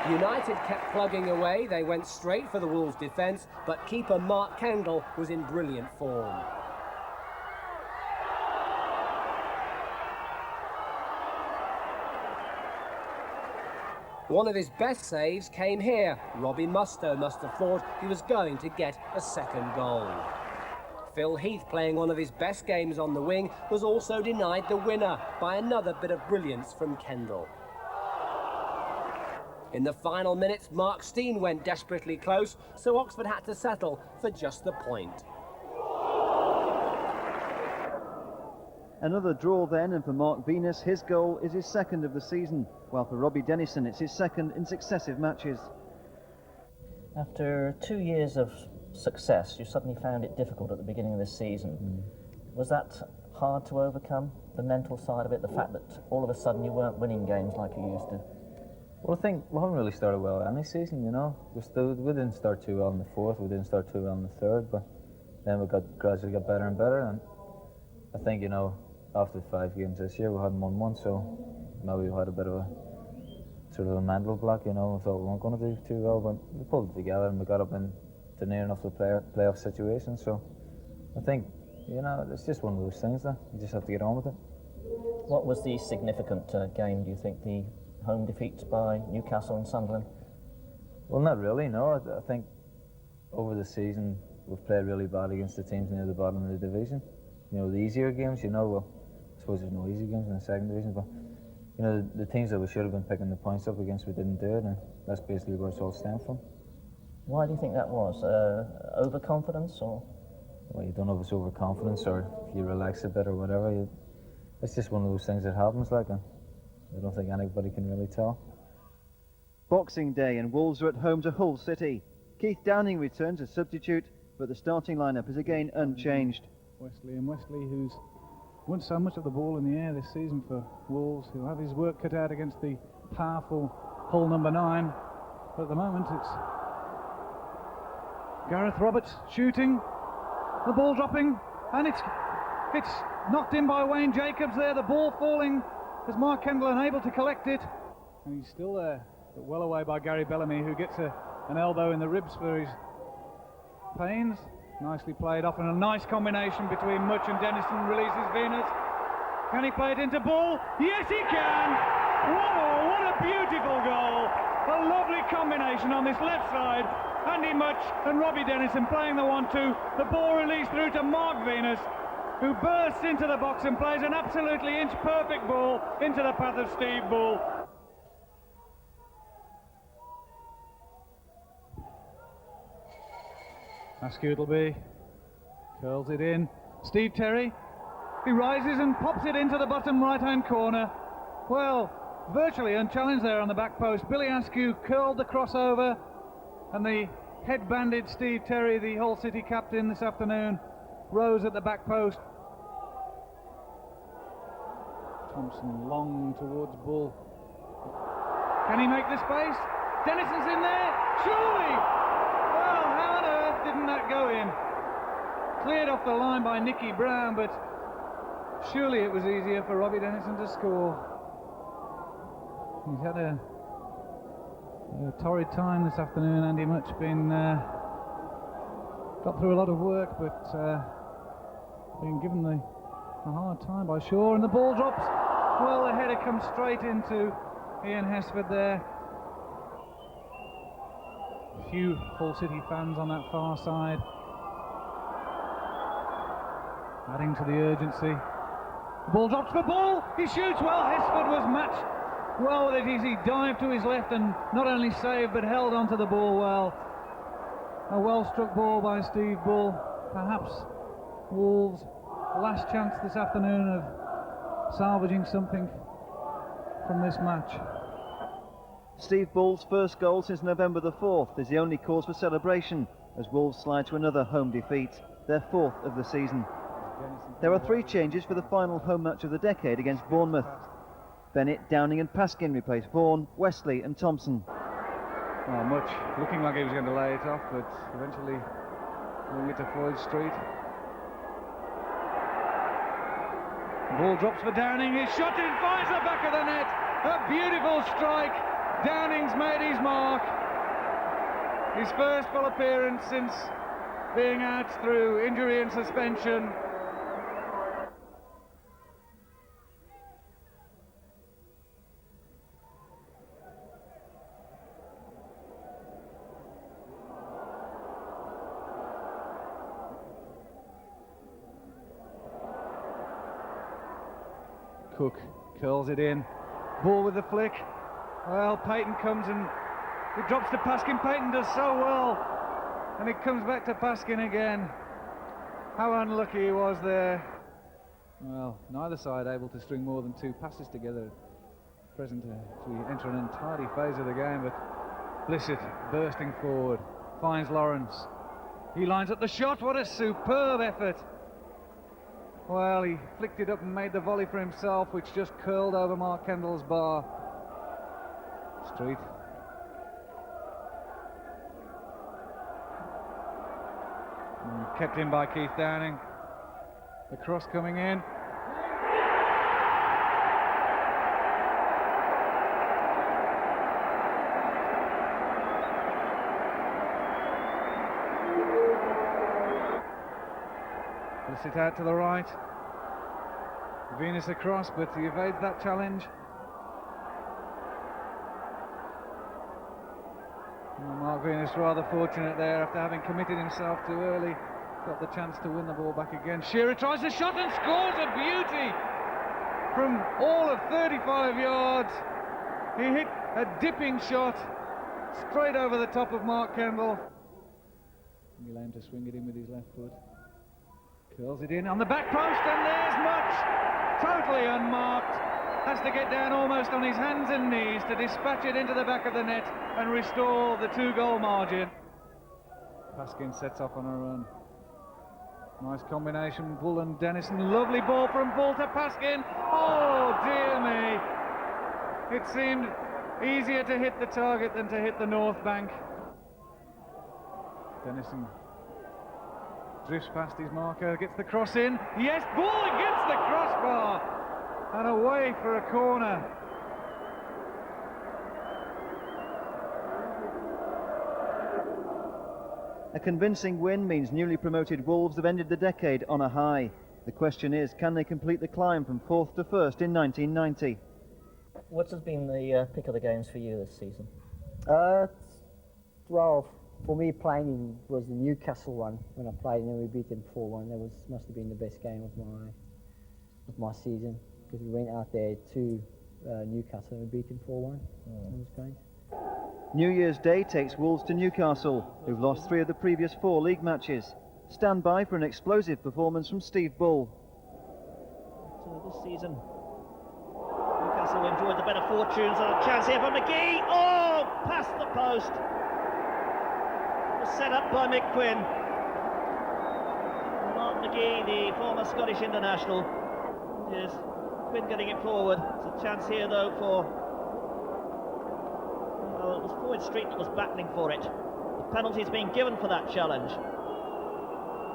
United kept plugging away. They went straight for the Wolves' defence, but keeper Mark Kendall was in brilliant form. One of his best saves came here. Robbie Mustoe must have thought he was going to get a second goal. Phil Heath, playing one of his best games on the wing, was also denied the winner by another bit of brilliance from Kendall. In the final minutes, Mark Steen went desperately close, so Oxford had to settle for just the point. Another draw then, and for Mark Venus, his goal is his second of the season, while for Robbie Dennison, it's his second in successive matches. After 2 years of success, you suddenly found it difficult at the beginning of this season. Was that hard to overcome, the mental side of it, the fact that all of a sudden you weren't winning games like you used to? Well, I think we haven't really started well any season, you know. We didn't start too well in the fourth, we didn't start too well in the third, but then we gradually got better and better, and I think, you know, after 5 games this year we hadn't won one, so maybe we had a bit of a sort of a mental block, you know. We thought we weren't going to do too well, but we pulled it together and we got up into near enough the playoff situation, so I think, you know, it's just one of those things that you just have to get on with it. What was the significant game, do you think, the home defeats by Newcastle and Sunderland? Well, not really, no. I think over the season we've played really bad against the teams near the bottom of the division. You know, the easier games, you know, well, I suppose there's no easy games in the second division, but, you know, the teams that we should have been picking the points up against, we didn't do it, and that's basically where it's all stemmed from. Why do you think that was? Overconfidence, or? Well, you don't know if it's overconfidence or if you relax a bit or whatever. It's just one of those things that happens, like, and I don't think anybody can really tell. Boxing Day, and Wolves are at home to Hull City. Keith Downing returns as substitute, but the starting lineup is again unchanged. Wesley, who's won so much of the ball in the air this season for Wolves, he'll have his work cut out against the powerful Hull number 9. But at the moment it's Gareth Roberts shooting, the ball dropping, and it's knocked in by Wayne Jacobs there, the ball falling as Mark Kendall unable to collect it. And he's still there, but well away by Gary Bellamy, who gets an elbow in the ribs for his pains. Nicely played off, and a nice combination between Much and Dennison releases Venus. Can he play it into Bull? Yes, he can! Whoa, what a beautiful goal! A lovely combination on this left side. Andy Much and Robbie Dennison playing the 1-2. The ball released through to Mark Venus, who bursts into the box and plays an absolutely inch-perfect ball into the path of Steve Bull. Askew it'll be. Curls it in. Steve Terry. He rises and pops it into the bottom right-hand corner. Well, virtually unchallenged there on the back post. Billy Askew curled the crossover, and the head-banded Steve Terry, the Hull City captain this afternoon, rose at the back post. Thompson long towards Bull. Can he make the space? Dennison's in there. Surely! Well, how on earth didn't that go in? Cleared off the line by Nicky Brown, but surely it was easier for Robbie Dennison to score. He's had a torrid time this afternoon, Andy Much. Got through a lot of work, but been given a hard time by Shaw, and the ball drops. Well, the header comes straight into Ian Hesford there. A few Hull City fans on that far side, adding to the urgency. The ball drops for Bull. He shoots well. Hesford was matched well with it as he dived to his left and not only saved but held onto the ball well. A well-struck ball by Steve Bull. Perhaps Wolves' last chance this afternoon of salvaging something from this match. Steve Bull's first goal since November the 4th is the only cause for celebration as Wolves slide to another home defeat, their 4th of the season. There are 3 changes for the final home match of the decade against Bournemouth. Bennett, Downing and Paskin replace Vaughan, Wesley and Thompson. Well, Much looking like he was going to lay it off, but eventually moving it to Floyd Street. The ball drops for Downing. His shot in, finds the back of the net. A beautiful strike. Downing's made his mark. His first full appearance since being out through injury and suspension. Cook curls it in. Ball with the flick. Well, Payton comes and it drops to Paskin. Payton does so well. And it comes back to Paskin again. How unlucky he was there. Well, neither side able to string more than 2 passes together. Present as we enter an entirely phase of the game, but Blissett bursting forward. Finds Lawrence. He lines up the shot. What a superb effort. Well, he flicked it up and made the volley for himself, which just curled over Mark Kendall's bar. Street. And kept in by Keith Downing. The cross coming in. It out to the right. Venus across, but he evades that challenge. Well, Mark Venus rather fortunate there after having committed himself too early. Got the chance to win the ball back again. Shearer tries a shot and scores a beauty from all of 35 yards. He hit a dipping shot straight over the top of Mark Kendall. He'll aim to swing it in with his left foot. Curls it in on the back post, and there's Much, totally unmarked. Has to get down almost on his hands and knees to dispatch it into the back of the net and restore the 2-goal margin. Paskin sets off on a run. Nice combination, Bull and Dennison. Lovely ball from Bull to Paskin. Oh dear me. It seemed easier to hit the target than to hit the north bank. Dennison drifts past his marker, gets the cross in. Yes, Bull against the crossbar. And away for a corner. A convincing win means newly promoted Wolves have ended the decade on a high. The question is, can they complete the climb from 4th to 1st in 1990? What has been the pick of the games for you this season? Well, for me, playing was the Newcastle one when I played, and then we beat them 4-1. That must have been the best game of my season, because we went out there to Newcastle and we beat them 4-1. That was great. New Year's Day takes Wolves to Newcastle, who've lost 3 of the previous 4 league matches. Stand by for an explosive performance from Steve Bull. So this season, Newcastle enjoyed the better fortunes, and a chance here for McGee. Oh, past the post. It was set up by Mick Quinn. Mark McGee, the former Scottish international. Here's Quinn getting it forward. It's a chance here though for... Well, it was Floyd Street that was battling for it. The penalty's been given for that challenge.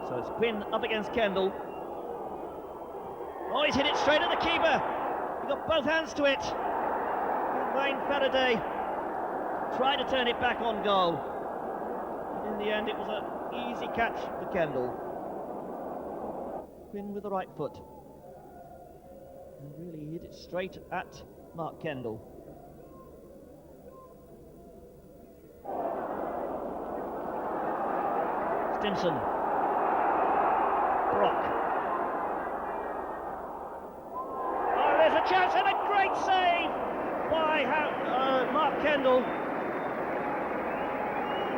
So it's Quinn up against Kendall. Oh, he's hit it straight at the keeper. He got both hands to it. Wayne Faraday tried to turn it back on goal. But in the end, it was an easy catch for Kendall. Quinn with the right foot. And really hit it straight at Mark Kendall. Stimson. Brock. Oh, there's a chance and a great save by Mark Kendall.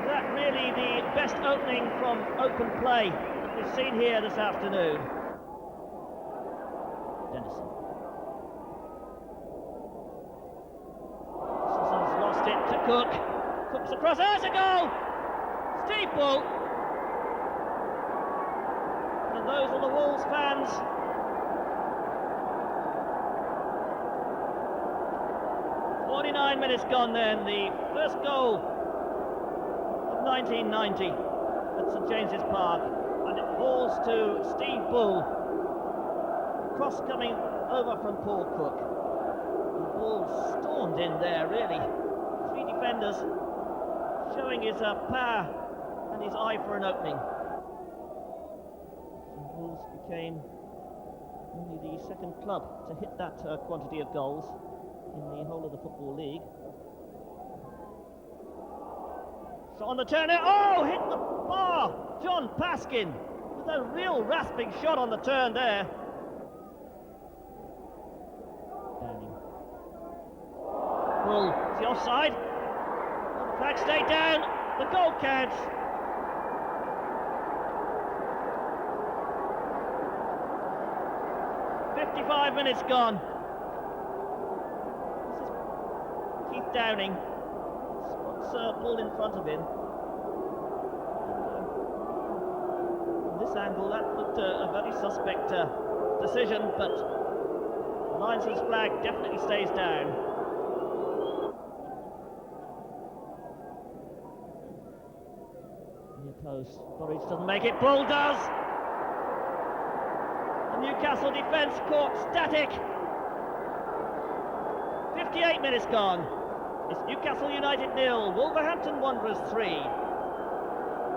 That really the best opening from open play that we've seen here this afternoon. Dennison. Simpson's lost it to Cook. Cook's across, there's a goal! Steve Bull. And those are the Wolves fans. Minutes gone then, the first goal of 1990 at St James's Park, and it falls to Steve Bull. Cross coming over from Paul Cook. And Bull stormed in there, really. 3 defenders showing his power and his eye for an opening. And Wolves became only the second club to hit that quantity of goals in the whole of the Football League. So on the turn, oh, hit the bar! John Paskin with a real rasping shot on the turn there. Downing. Bull, is he offside? Oh, the flag stayed down, the goal counts. "55 minutes gone. Downing spots Bull in front of him. And, from this angle, that looked a very suspect decision, but the linesman's flag definitely stays down. Near post, Burridge doesn't make it. Bull does. The Newcastle defence caught static. 58 minutes gone. It's Newcastle United 0, Wolverhampton Wanderers 3.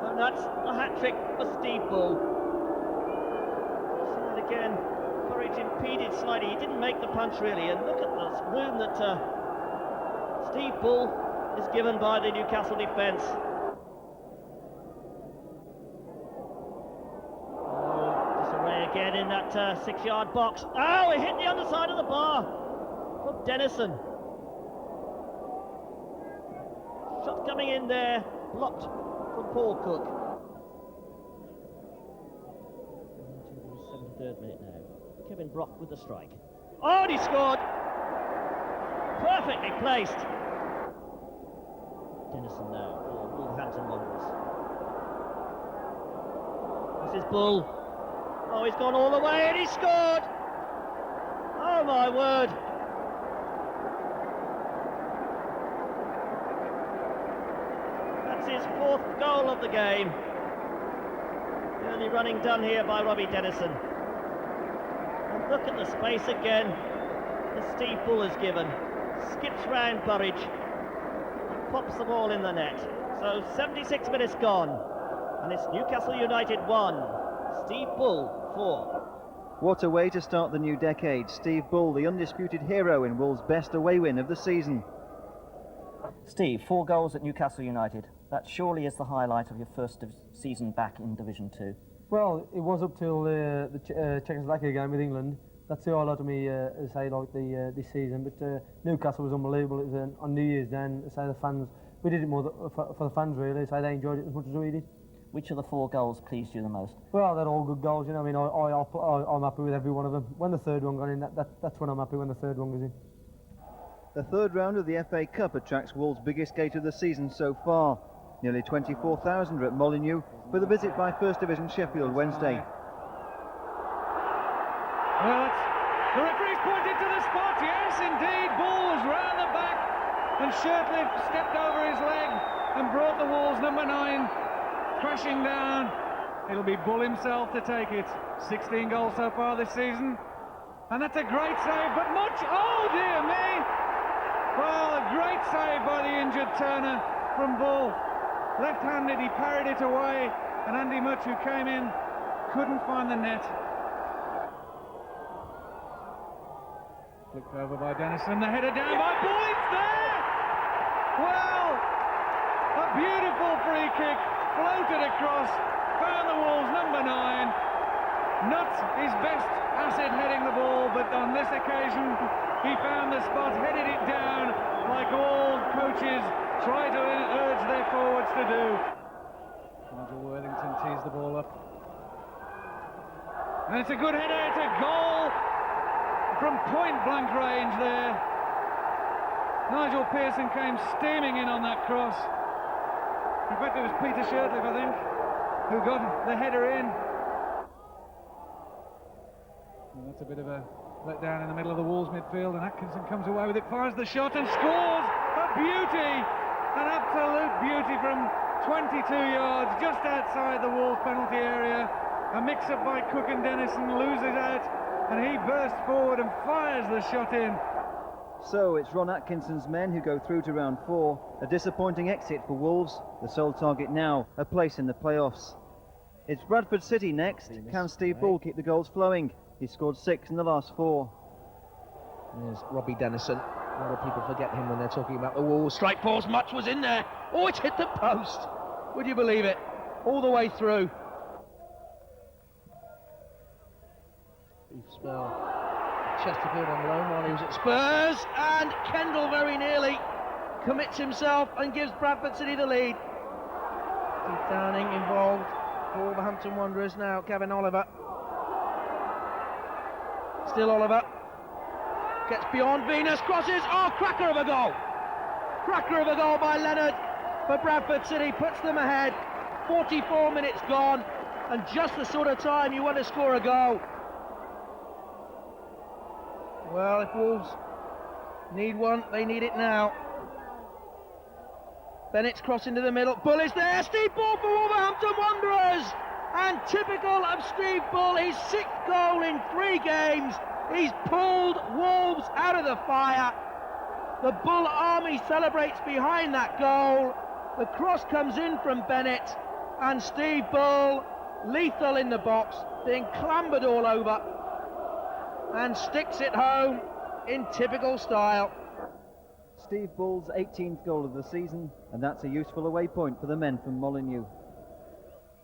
And that's a hat-trick for Steve Bull. See that again, Burridge impeded slightly, he didn't make the punch really, and look at this room that Steve Bull is given by the Newcastle defence. Oh, disarray again in that 6-yard box. Oh, it hit the underside of the bar from Dennison. Shot coming in there, blocked from Paul Cook. Into the 73rd minute now. Kevin Brock with the strike. Oh, and he scored! Perfectly placed. Dennison now for Wolverhampton Wanderers. This is Bull. Oh, he's gone all the way and he scored! Oh my word! His 4th goal of the game. Early running done here by Robbie Dennison. And look at the space again that Steve Bull has given. Skips round Burridge and pops the ball in the net. So 76 minutes gone, and it's Newcastle United 1, Steve Bull 4. What a way to start the new decade. Steve Bull, the undisputed hero in Wolves' best away win of the season. Steve, 4 goals at Newcastle United. That surely is the highlight of your first season back in Division 2. Well, it was up till the Czechoslovakia game with England. That's the highlight of me, say, like this season. But Newcastle was unbelievable. It was on New Year's Day, and say the fans, we did it more for the fans really. So they enjoyed it as much as we did. Which of the 4 goals pleased you the most? Well, they're all good goals. You know, I mean, I'm happy with every one of them. When the third one got in, that's when I'm happy. When the third one goes in. The third round of the FA Cup attracts Wolves' biggest gate of the season so far. Nearly 24,000 are at Molineux for the visit by First Division Sheffield Wednesday. Well, the referee's pointed to the spot. Yes, indeed. Bull was round the back, and Shirtliff stepped over his leg and brought the Wolves number 9 crashing down. It'll be Bull himself to take it. 16 goals so far this season, and that's a great save. But much, oh dear me! Well, a great save by the injured Turner from Bull. Left-handed, he parried it away, and Andy Much, who came in, couldn't find the net. Flicked over by Dennison, the header down by Bull, it's there! Well, a beautiful free kick, floated across, found the Wolves number 9. Not his best asset heading the ball, but on this occasion, he found the spot, headed it down, like all coaches try to urge their forwards to do. Nigel Worthington tees the ball up. And it's a good header, it's a goal from point-blank range there. Nigel Pearson came steaming in on that cross. In fact, it was Peter Shirtliff, I think, who got the header in. And that's a bit of a letdown in the middle of the Wolves midfield, and Atkinson comes away with it, fires the shot and scores! A beauty! An absolute beauty from 22 yards, just outside the Wolves penalty area. A mix-up by Cook and Dennison, loses out, and he bursts forward and fires the shot in. So it's Ron Atkinson's men who go through to round 4. A disappointing exit for Wolves. The sole target now, a place in the playoffs. It's Bradford City next. Can Steve Bull keep the goals flowing? He scored 6 in the last 4. There's Robbie Dennison. A lot of people forget him when they're talking about the Wolves. Strike force, Much was in there. Oh, it's hit the post. Would you believe it? All the way through. Steve Spell, Chesterfield on loan while he was at Spurs, and Kendall very nearly commits himself and gives Bradford City the lead. Steve Downing involved for Wolverhampton Wanderers now. Gavin Oliver. Still Oliver. Gets beyond Venus, crosses, oh, cracker of a goal! Cracker of a goal by Leonard for Bradford City, puts them ahead. 44 minutes gone, and just the sort of time you want to score a goal. Well, if Wolves need one, they need it now. Bennett's cross into the middle, Bull is there, Steve Bull for Wolverhampton Wanderers! And typical of Steve Bull, his 6th goal in 3 games. He's pulled Wolves out of the fire. The Bull army celebrates behind that goal. The cross comes in from Bennett, and Steve Bull, lethal in the box, being clambered all over, and sticks it home in typical style. Steve Bull's 18th goal of the season, and that's a useful away point for the men from Molineux.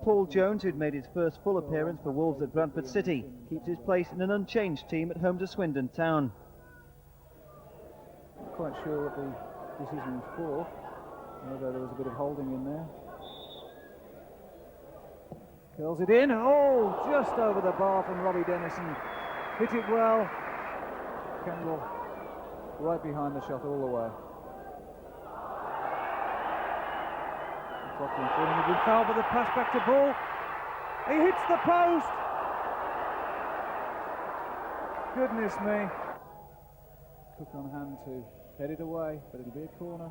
Paul Jones, who'd made his first full appearance for Wolves at Bradford City, keeps his place in an unchanged team at home to Swindon Town. Not quite sure what the decision was for, although there was a bit of holding in there. Curls it in, oh, just over the bar from Robbie Dennison. Hit it well. Kendall right behind the shot all the way. Clockton feeling a good foul, but the pass back to Bull. He hits the post. Goodness me. Cook on hand to head it away, but it'll be a corner.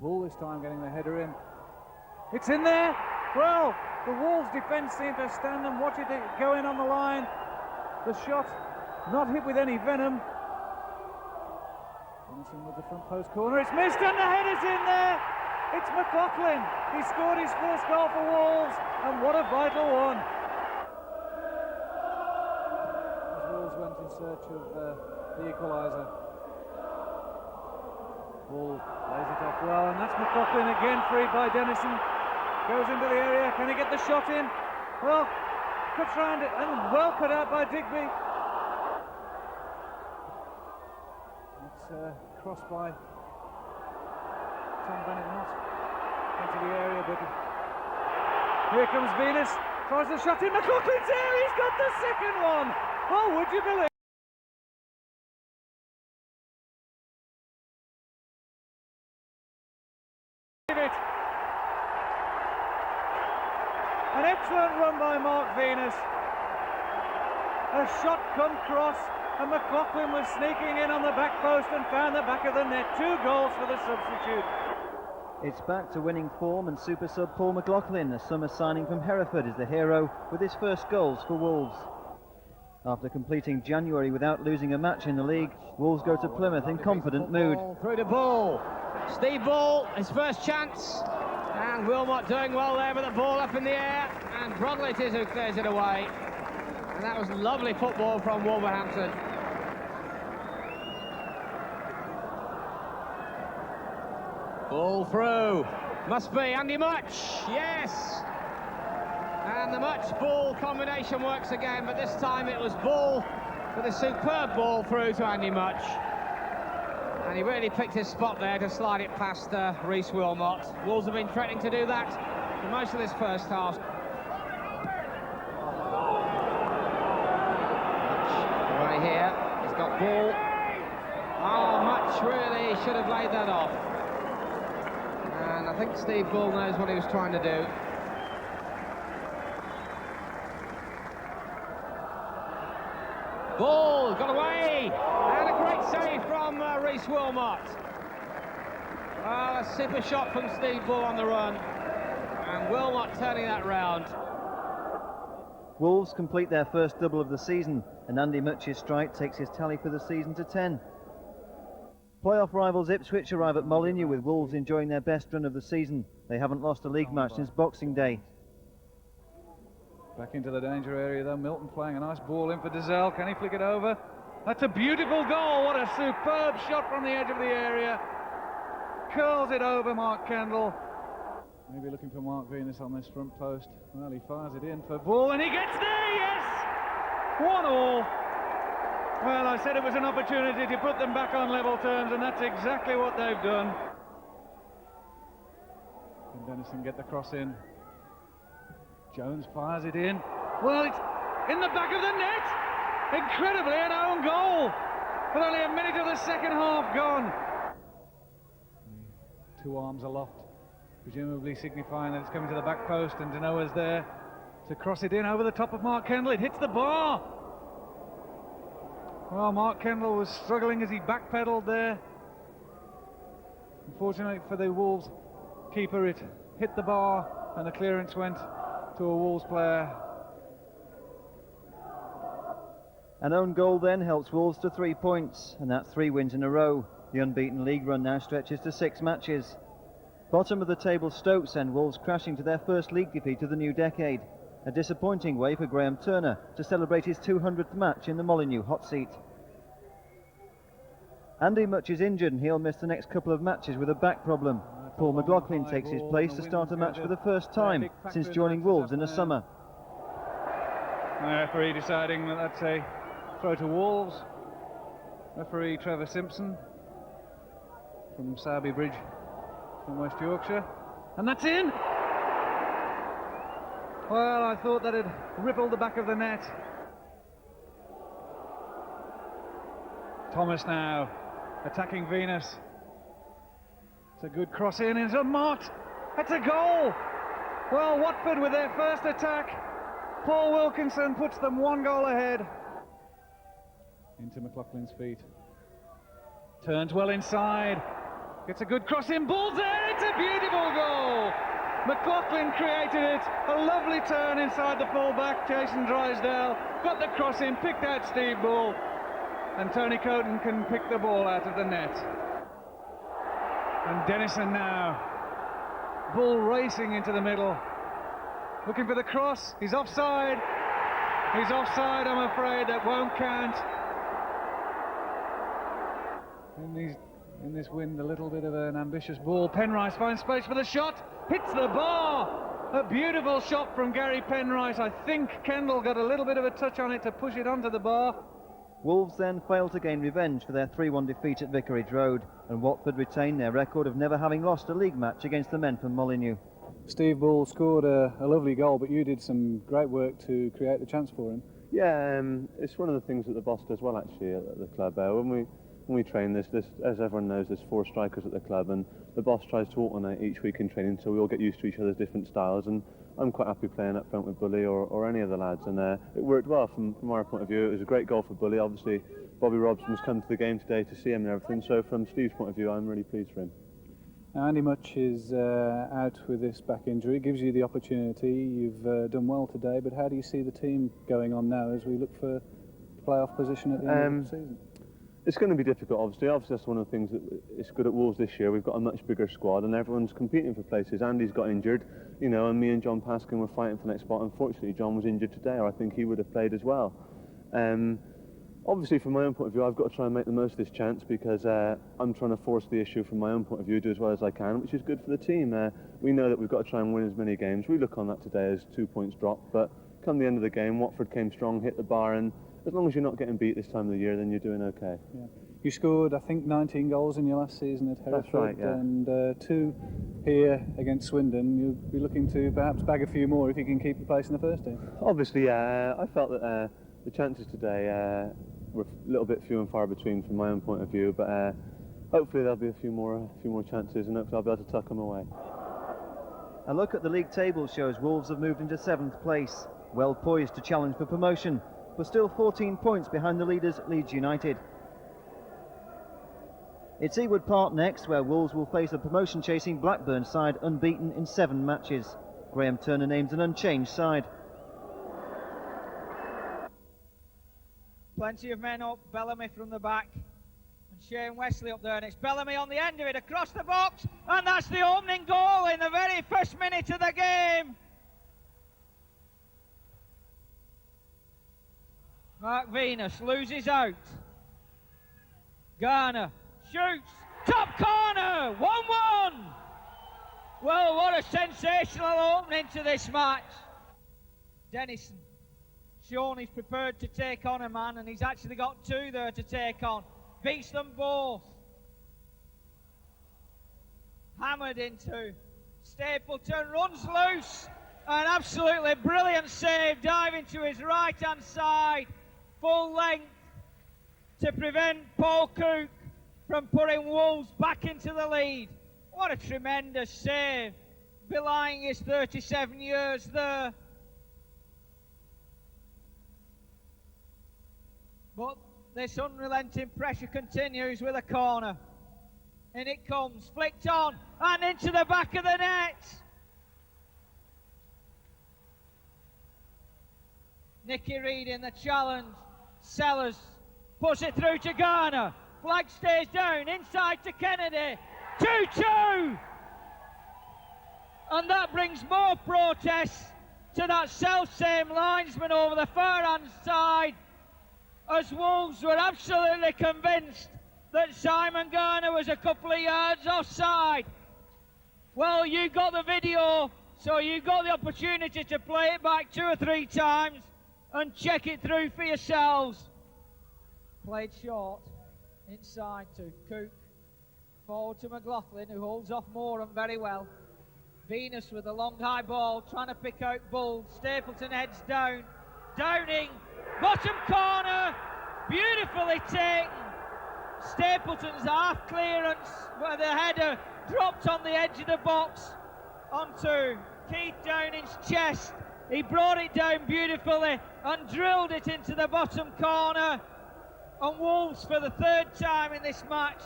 Bull this time getting the header in. It's in there. Well, the Wolves defence seem to stand and watch it go in on the line. The shot not hit with any venom. Dennison with the front post corner. It's missed and the header's in there. It's McLaughlin. He scored his first goal for Wolves, and what a vital one. search of the equaliser. Ball lays it off well, and that's McLaughlin again, freed by Dennison. Goes into the area, can he get the shot in? Well, cuts round it, and well cut out by Digby. It's crossed by Tom Bennett, not into the area, but here comes Venus, tries the shot in, McLaughlin's there, he's got the second one! Oh, would you believe? An excellent run by Mark Venus. A shot come cross, and McLaughlin was sneaking in on the back post and found the back of the net. 2 goals for the substitute. It's back to winning form, and super sub Paul McLaughlin, a summer signing from Hereford, is the hero with his first goals for Wolves. After completing January without losing a match in the league, Wolves go to Plymouth in confident mood. Through the ball. Steve Ball, his first chance. And Wilmot doing well there with the ball up in the air. And Brodlett is who clears it away. And that was lovely football from Wolverhampton. Ball through. Must be Andy Much. Yes. And the Much-Ball combination works again, but this time it was Ball with a superb ball through to Andy Much. And he really picked his spot there to slide it past Rhys Wilmot. Wolves have been threatening to do that for most of this first half. Right here, he's got Ball. Oh, Much really should have laid that off. And I think Steve Ball knows what he was trying to do. Ball got away, and a great save from Rhys Wilmot. A super shot from Steve Ball on the run, and Wilmot turning that round. Wolves complete their first double of the season, and Andy Much's strike takes his tally for the season to 10. Playoff rivals Ipswich arrive at Molineux with Wolves enjoying their best run of the season. They haven't lost a league match since Boxing Day. Back into the danger area though, Milton playing a nice ball in for Dazelle. Can he flick it over? That's a beautiful goal. What a superb shot from the edge of the area. Curls it over Mark Kendall. Maybe looking for Mark Venus on this front post. Well, he fires it in for Ball and he gets there, yes! 1-1. Well, I said it was an opportunity to put them back on level terms, and that's exactly what they've done. Can Dennison get the cross in? Jones fires it in. Well, it's in the back of the net. Incredibly, an own goal. With only a minute of the second half gone. 2 arms aloft, presumably signifying that it's coming to the back post, and Denoa's there to cross it in over the top of Mark Kendall. It hits the bar. Well, Mark Kendall was struggling as he backpedaled there. Unfortunately for the Wolves keeper, it hit the bar and the clearance went to a Wolves player. An own goal then helps Wolves to 3 points, and that's 3 wins in a row. The unbeaten league run now stretches to 6 matches. Bottom of the table Stoke send Wolves crashing to their first league defeat of the new decade. A disappointing way for Graham Turner to celebrate his 200th match in the Molineux hot seat. Andy Much is injured and he'll miss the next couple of matches with a back problem. Paul McLaughlin takes his place to start a match for the first time since joining Wolves in the summer. Referee deciding that that's a throw to Wolves. Referee Trevor Simpson from Sarby Bridge from West Yorkshire. And that's in! Well, I thought that had rippled the back of the net. Thomas now attacking Venus. It's a good cross in, it's a Mott. That's a goal. Well, Watford with their first attack. Paul Wilkinson puts them 1 goal ahead. Into McLaughlin's feet. Turns well inside. Gets a good cross in, Ball's there, it's a beautiful goal. McLaughlin created it, a lovely turn inside the full-back, Jason Drysdale, got the cross in, picked out Steve Ball, and Tony Coton can pick the ball out of the net. And Dennison now, Ball racing into the middle, looking for the cross, he's offside, I'm afraid, that won't count. in this wind, a little bit of an ambitious ball. Penrice finds space for the shot, hits the bar. A beautiful shot from Gary Penrice. I think Kendall got a little bit of a touch on it to push it onto the bar. Wolves then failed to gain revenge for their 3-1 defeat at Vicarage Road, and Watford retained their record of never having lost a league match against the men from Molineux. Steve Bull scored a lovely goal, but you did some great work to create the chance for him. Yeah, it's one of the things that the boss does well actually at the club. When we train, there's as everyone knows, there's 4 strikers at the club, and the boss tries to alternate each week in training, so we all get used to each other's different styles. And I'm quite happy playing up front with Bully or any of the lads, and it worked well from our point of view. It was a great goal for Bully. Obviously, Bobby Robson's come to the game today to see him and everything. So from Steve's point of view, I'm really pleased for him. Now, Andy Much is out with this back injury. It gives you the opportunity. You've done well today, but how do you see the team going on now as we look for playoff position at the end of the season? It's going to be difficult, obviously. Obviously, that's one of the things that is good at Wolves this year. We've got a much bigger squad, and everyone's competing for places. Andy's got injured, you know, and me and John Paskin were fighting for the next spot. Unfortunately, John was injured today, or I think he would have played as well. Obviously, from my own point of view, I've got to try and make the most of this chance because I'm trying to force the issue from my own point of view, do as well as I can, which is good for the team. We know that we've got to try and win as many games. We look on that today as 2 points dropped, but come the end of the game, Watford came strong, hit the bar, and as long as you're not getting beat this time of the year, then you're doing okay. Yeah. You scored, I think, 19 goals in your last season at Hereford. That's right, yeah. And 2 here against Swindon. You'll be looking to perhaps bag a few more if you can keep the place in the first team. Obviously, yeah. I felt that the chances today were a little bit few and far between from my own point of view, but hopefully there'll be a few more chances, and hopefully I'll be able to tuck them away. A look at the league table shows Wolves have moved into 7th place, well poised to challenge for promotion, but still 14 points behind the leaders Leeds United. It's Ewood Park next, where Wolves will face a promotion-chasing Blackburn side unbeaten in 7 matches. Graham Turner names an unchanged side. Plenty of men up, Bellamy from the back, and Shane Wesley up there, and it's Bellamy on the end of it, across the box, and that's the opening goal in the very first minute of the game. Mark Venus loses out. Garner shoots, top corner, 1-1. Well, what a sensational opening to this match. Dennison shown he's prepared to take on a man, and he's actually got 2 there to take on. Beats them both. Hammered into. Stapleton runs loose. An absolutely brilliant save, diving to his right-hand side, full length, to prevent Paul Cook from putting Wolves back into the lead. What a tremendous save, belying his 37 years there. But this unrelenting pressure continues with a corner. In it comes, flicked on, and into the back of the net. Nicky Reid in the challenge. Sellers puts it through to Garner. Flag stays down, inside to Kennedy. 2-2! And that brings more protests to that self-same linesman over the far-hand side, as Wolves were absolutely convinced that Simon Garner was a couple of yards offside. Well, you got the video, so you got the opportunity to play it back 2 or 3 times and check it through for yourselves. Played short, inside to Cook, forward to McLaughlin, who holds off Moran very well. Venus with a long high ball, trying to pick out Bull. Stapleton heads down, Downing, bottom corner, beautifully taken. Stapleton's half clearance where the header dropped on the edge of the box onto Keith Downing's chest. He brought it down beautifully and drilled it into the bottom corner. And Wolves, for the 3rd time in this match,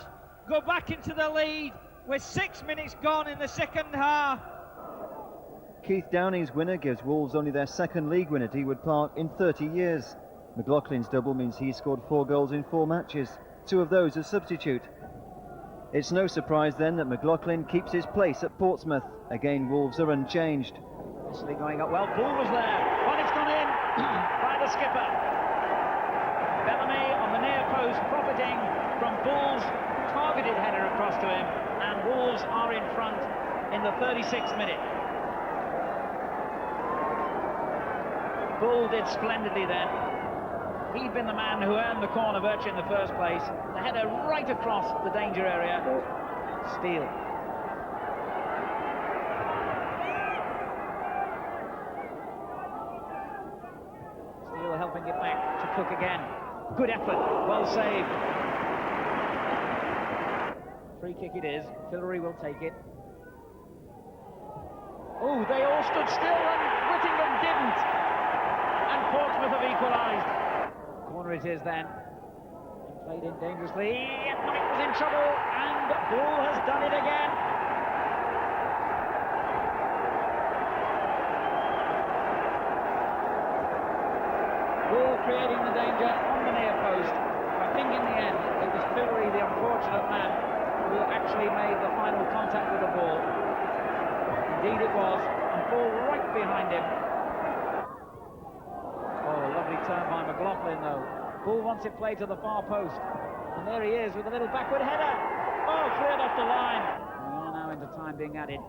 go back into the lead with 6 minutes gone in the second half. Keith Downing's winner gives Wolves only their 2nd league win at Ewood Park in 30 years. McLaughlin's double means he scored 4 goals in 4 matches, 2 of those as substitute. It's no surprise then that McLaughlin keeps his place at Portsmouth. Again, Wolves are unchanged. Wesley going up well, Bull was there, and it's gone in by the skipper. Bellamy on the near post, profiting from Bull's targeted header across to him, and Wolves are in front in the 36th minute. Bull did splendidly then. He'd been the man who earned the corner virtue in the first place. The header right across the danger area. Steele. Steele helping it back to Cook again. Good effort, well saved. Free kick it is. Hillary will take it. Oh, they all stood still and Whittingham didn't. And Portsmouth have equalised. Corner it is then. Played in dangerously. Knight was in trouble and Bull has done it again. Bull creating the danger on the near post. I think in the end it was Hillary, the unfortunate man, who actually made the final contact with the ball. Indeed it was, and Bull right behind him. Oh, a lovely turn by McLaughlin though. Bull wants it played to the far post. And there he is with a little backward header. Oh, cleared off the line. We are now into time being added.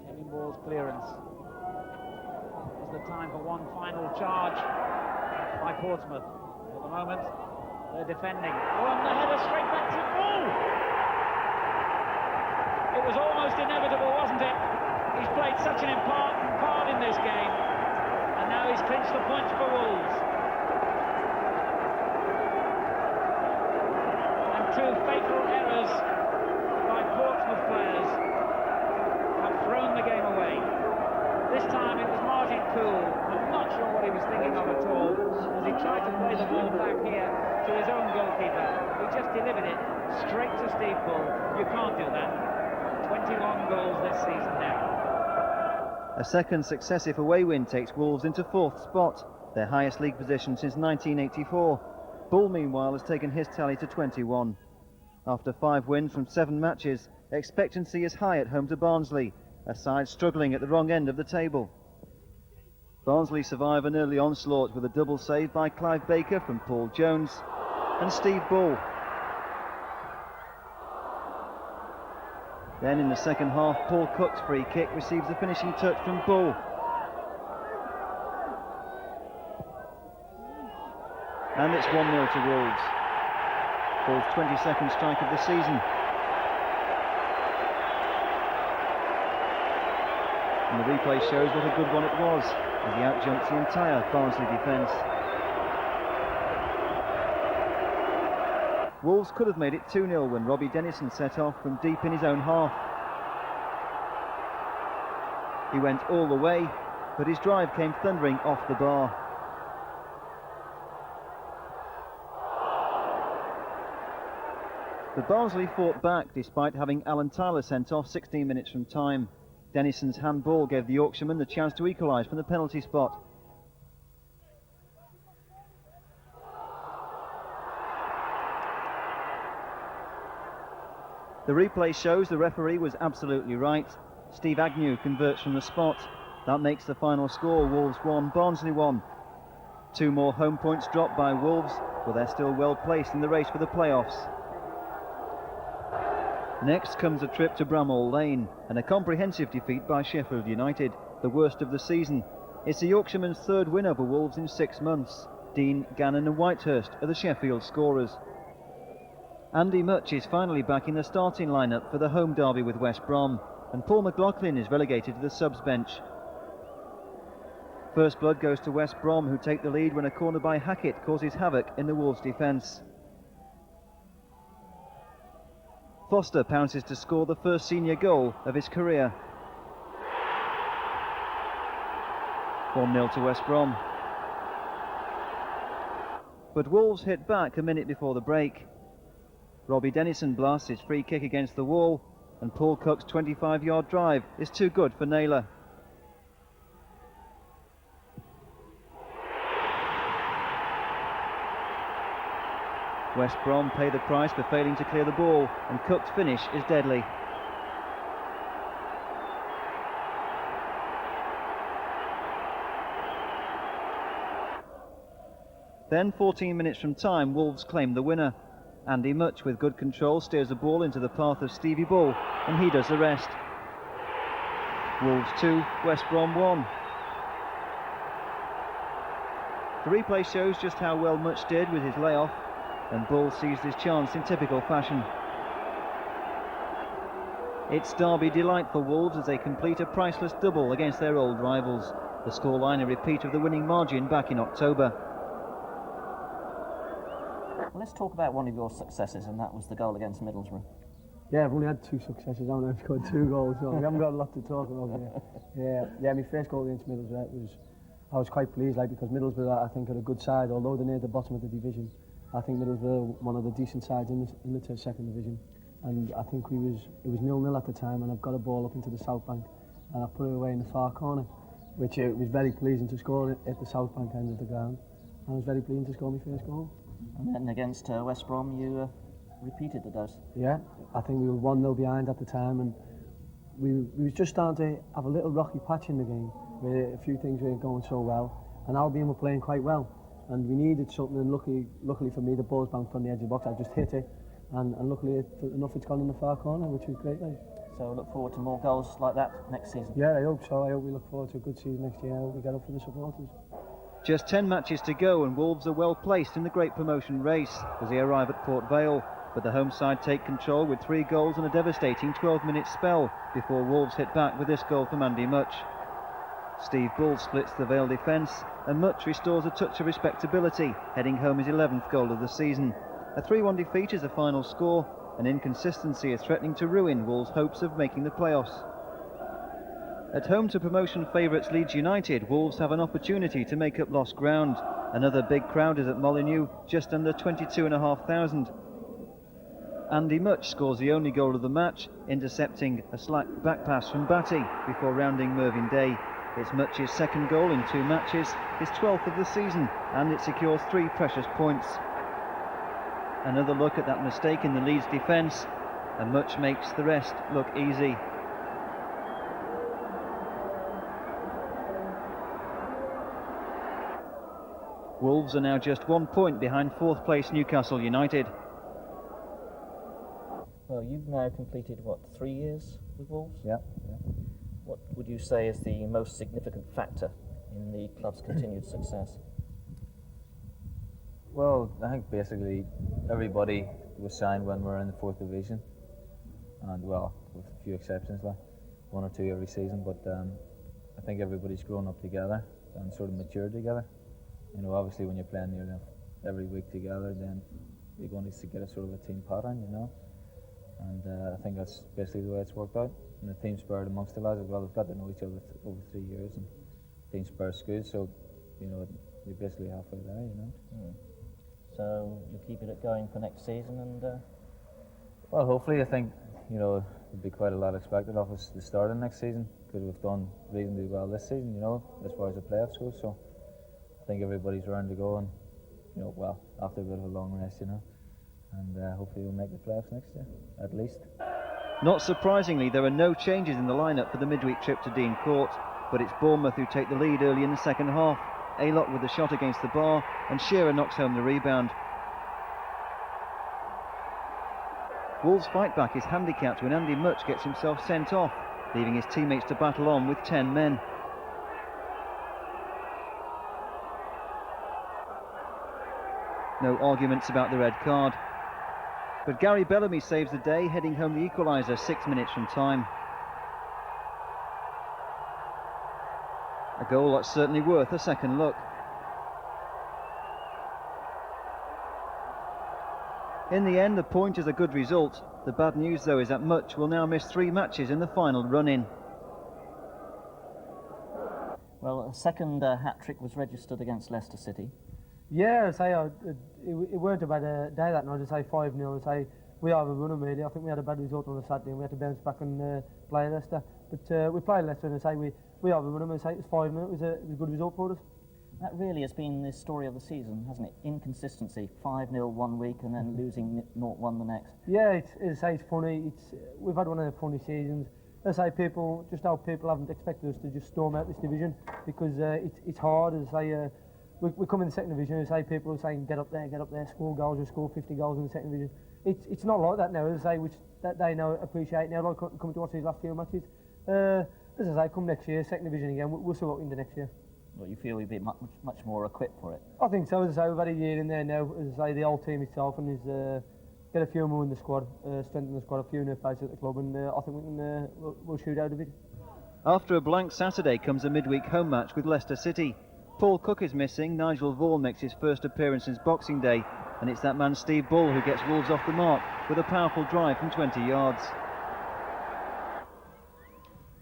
Kevin Ball's clearance. Is the time for one final charge by Portsmouth. At the moment, they're defending. Oh, and the header straight back to Bull. It was almost inevitable, wasn't it? He's played such an important part in this game. And now he's clinched the points for Wolves. And two fatal errors by Portsmouth players have thrown the game away. This time it was Martin Cool. I'm not sure what he was thinking of at all, as he tried to play the ball back here to his own goalkeeper. He just delivered it straight to Steve Bull. You can't do that. 21 goals this season now. A second successive away win takes Wolves into fourth spot, their highest league position since 1984. Bull, meanwhile, has taken his tally to 21. After 5 wins from 7 matches, expectancy is high at home to Barnsley, a side struggling at the wrong end of the table. Barnsley survive an early onslaught with a double save by Clive Baker from Paul Jones and Steve Bull. Then in the second half, Paul Cook's free kick receives the finishing touch from Bull. And it's 1-0 to Wolves. Bull's 22nd strike of the season. And the replay shows what a good one it was, as he outjumps the entire Barnsley defence. Wolves could have made it 2-0 when Robbie Dennison set off from deep in his own half. He went all the way, but his drive came thundering off the bar. But Barnsley fought back despite having Alan Tyler sent off 16 minutes from time. Dennison's handball gave the Yorkshireman the chance to equalise from the penalty spot. The replay shows the referee was absolutely right. Steve Agnew converts from the spot. That makes the final score Wolves 1, Barnsley 1. 2 more home points dropped by Wolves, but they're still well placed in the race for the playoffs. Next comes a trip to Bramall Lane and a comprehensive defeat by Sheffield United, the worst of the season. It's the Yorkshireman's 3rd win over Wolves in 6 months. Dean, Gannon and Whitehurst are the Sheffield scorers. Andy Much is finally back in the starting lineup for the home derby with West Brom, and Paul McLaughlin is relegated to the subs bench. First blood goes to West Brom, who take the lead when a corner by Hackett causes havoc in the Wolves' defence. Foster pounces to score the first senior goal of his career. 1-0 to West Brom. But Wolves hit back a minute before the break. Robbie Dennison blasts his free kick against the wall, and Paul Cook's 25-yard drive is too good for Naylor. West Brom pay the price for failing to clear the ball, and Cook's finish is deadly. Then, 14 minutes from time, Wolves claim the winner. Andy Much, with good control, steers the ball into the path of Stevie Bull, and he does the rest. Wolves 2, West Brom 1. The replay shows just how well Much did with his layoff, and Bull seized his chance in typical fashion. It's derby delight for Wolves as they complete a priceless double against their old rivals. The scoreline a repeat of the winning margin back in October. Well, let's talk about one of your successes, and that was the goal against Middlesbrough. Yeah, I've only had 2 successes. I've scored 2 goals, so we haven't got a lot to talk about here. Yeah, my first goal against Middlesbrough I was quite pleased, because Middlesbrough, I think, are a good side. Although they're near the bottom of the division, I think Middlesbrough are one of the decent sides in the second division. And I think it was 0-0 at the time, and I've got a ball up into the south bank, and I put it away in the far corner, which it was very pleasing to score it at the south bank end of the ground. And it was very pleasing to score my first goal. And then against West Brom, you repeated the dose. Yeah, I think we were 1-0 behind at the time, and we was just starting to have a little rocky patch in the game, where a few things weren't going so well, and Albion were playing quite well, and we needed something. And luckily for me, the ball's bounced from the edge of the box. I just hit it, and luckily enough, it's gone in the far corner, which was great. So look forward to more goals like that next season. Yeah, I hope so. I hope we look forward to a good season next year. I hope we get up for the supporters. Just 10 matches to go, and Wolves are well placed in the great promotion race as they arrive at Port Vale. But the home side take control with 3 goals and a devastating 12-minute spell before Wolves hit back with this goal from Andy Much. Steve Bull splits the Vale defence, and Much restores a touch of respectability, heading home his 11th goal of the season. A 3-1 defeat is the final score, and inconsistency is threatening to ruin Wolves' hopes of making the playoffs. At home to promotion favourites Leeds United, Wolves have an opportunity to make up lost ground. Another big crowd is at Molineux, just under 22,500. Andy Much scores the only goal of the match, intercepting a slack back pass from Batty before rounding Mervyn Day. It's Much's second goal in 2 matches, his 12th of the season, and it secures 3 precious points. Another look at that mistake in the Leeds defence, and Much makes the rest look easy. Wolves are now just 1 point behind 4th place Newcastle United. Well, you've now completed, 3 years with Wolves? Yeah. What would you say is the most significant factor in the club's continued success? Well, I think basically everybody was signed when we were in the 4th division, and well, with a few exceptions, like 1 or 2 every season, but I think everybody's grown up together and sort of matured together. Obviously when you're playing nearly every week together, then you're going to get a sort of a team pattern, and I think that's basically the way it's worked out. And the team spirit amongst the lads as well, they've got to know each other over 3 years, and team spirit's good, so you're basically halfway there, So you'll keep it going for next season, and well, hopefully. I think there'll be quite a lot expected of us to start in next season, because we've done reasonably well this season, as far as the playoffs go. So I think everybody's round to go, and well, after a bit of a long rest, and hopefully we'll make the playoffs next year, at least. Not surprisingly, there are no changes in the lineup for the midweek trip to Dean Court, but it's Bournemouth who take the lead early in the second half. Aylock with the shot against the bar, and Shearer knocks home the rebound. Wolves' fight back is handicapped when Andy Much gets himself sent off, leaving his teammates to battle on with 10 men. No arguments about the red card. But Gary Bellamy saves the day, heading home the equaliser 6 minutes from time. A goal that's certainly worth a second look. In the end, the point is a good result. The bad news, though, is that Much will now miss 3 matches in the final run-in. Well, a second hat-trick was registered against Leicester City. Yeah, it weren't a bad day that night. 5-0. We have a runner really. I think we had a bad result on the Saturday, and we had to bounce back and play Leicester. But we played Leicester, and we have a runner. And it's 5-0. It was a good result for us. That really has been the story of the season, hasn't it? Inconsistency. 5-0 one week and then losing 0-1 the next. Yeah, it's funny. We've had one of the funny seasons. People haven't expected us to just storm out this division, because it's hard. we come in the second division and say people are saying get up there, score goals, or score 50 goals in the second division. It's not like that now, as I say, which that they know appreciate now. Like coming to watch these last few matches. As I say, come next year, second division again, we'll see what we can do next year. Well, you feel you'll be much more equipped for it. I think so. As I say, we've had a year in there now. As I say, the whole team itself and is get a few more in the squad, strengthen the squad, a few new faces at the club, and I think we can we'll shoot out of it. After a blank Saturday comes a midweek home match with Leicester City. Paul Cook is missing, Nigel Vaughan makes his first appearance since Boxing Day, and it's that man Steve Bull who gets Wolves off the mark with a powerful drive from 20 yards.